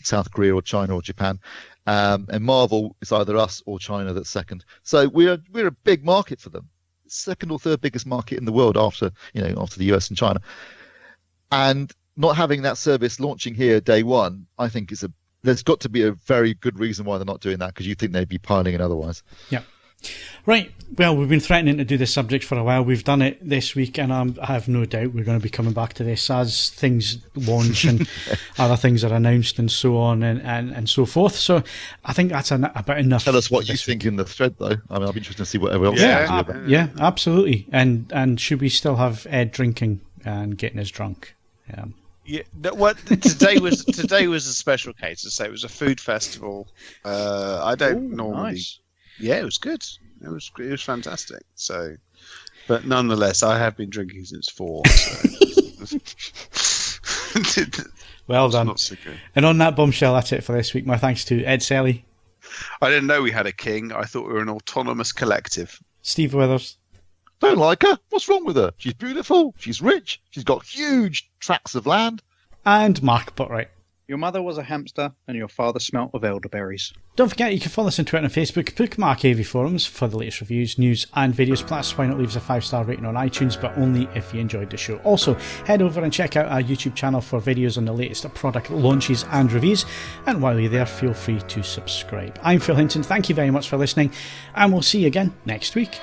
South Korea or China or Japan. And Marvel is either us or China that's second. So we're a big market for them. Second or third biggest market in the world after the US and China. And not having that service launching here day one, I think there's got to be a very good reason why they're not doing that, because you think they'd be piling in otherwise. Yeah. Right, well, we've been threatening to do this subject for a while. We've done it this week, and I have no doubt we're going to be coming back to this as things launch and other things are announced and so on and so forth. So I think that's about enough. Tell us what you think in the thread, though. I mean, I'll be interested to see what everyone else has to do. Yeah, absolutely. And should we still have Ed drinking and getting us drunk? Yeah, today was a special case. To say it was a food festival. I don't normally. Nice. Yeah, it was good. It was fantastic. So, but nonetheless, I have been drinking since 4. So. Well done. And on that bombshell, that's it for this week. My thanks to Ed Selley. I didn't know we had a king. I thought we were an autonomous collective. Steve Withers. Don't like her. What's wrong with her? She's beautiful. She's rich. She's got huge tracts of land. And Mark Botwright. Your mother was a hamster and your father smelt of elderberries. Don't forget you can follow us on Twitter and Facebook. Bookmark AVForums for the latest reviews, news and videos. Plus, why not leave us a 5-star rating on iTunes, but only if you enjoyed the show. Also, head over and check out our YouTube channel for videos on the latest product launches and reviews. And while you're there, feel free to subscribe. I'm Phil Hinton. Thank you very much for listening, and we'll see you again next week.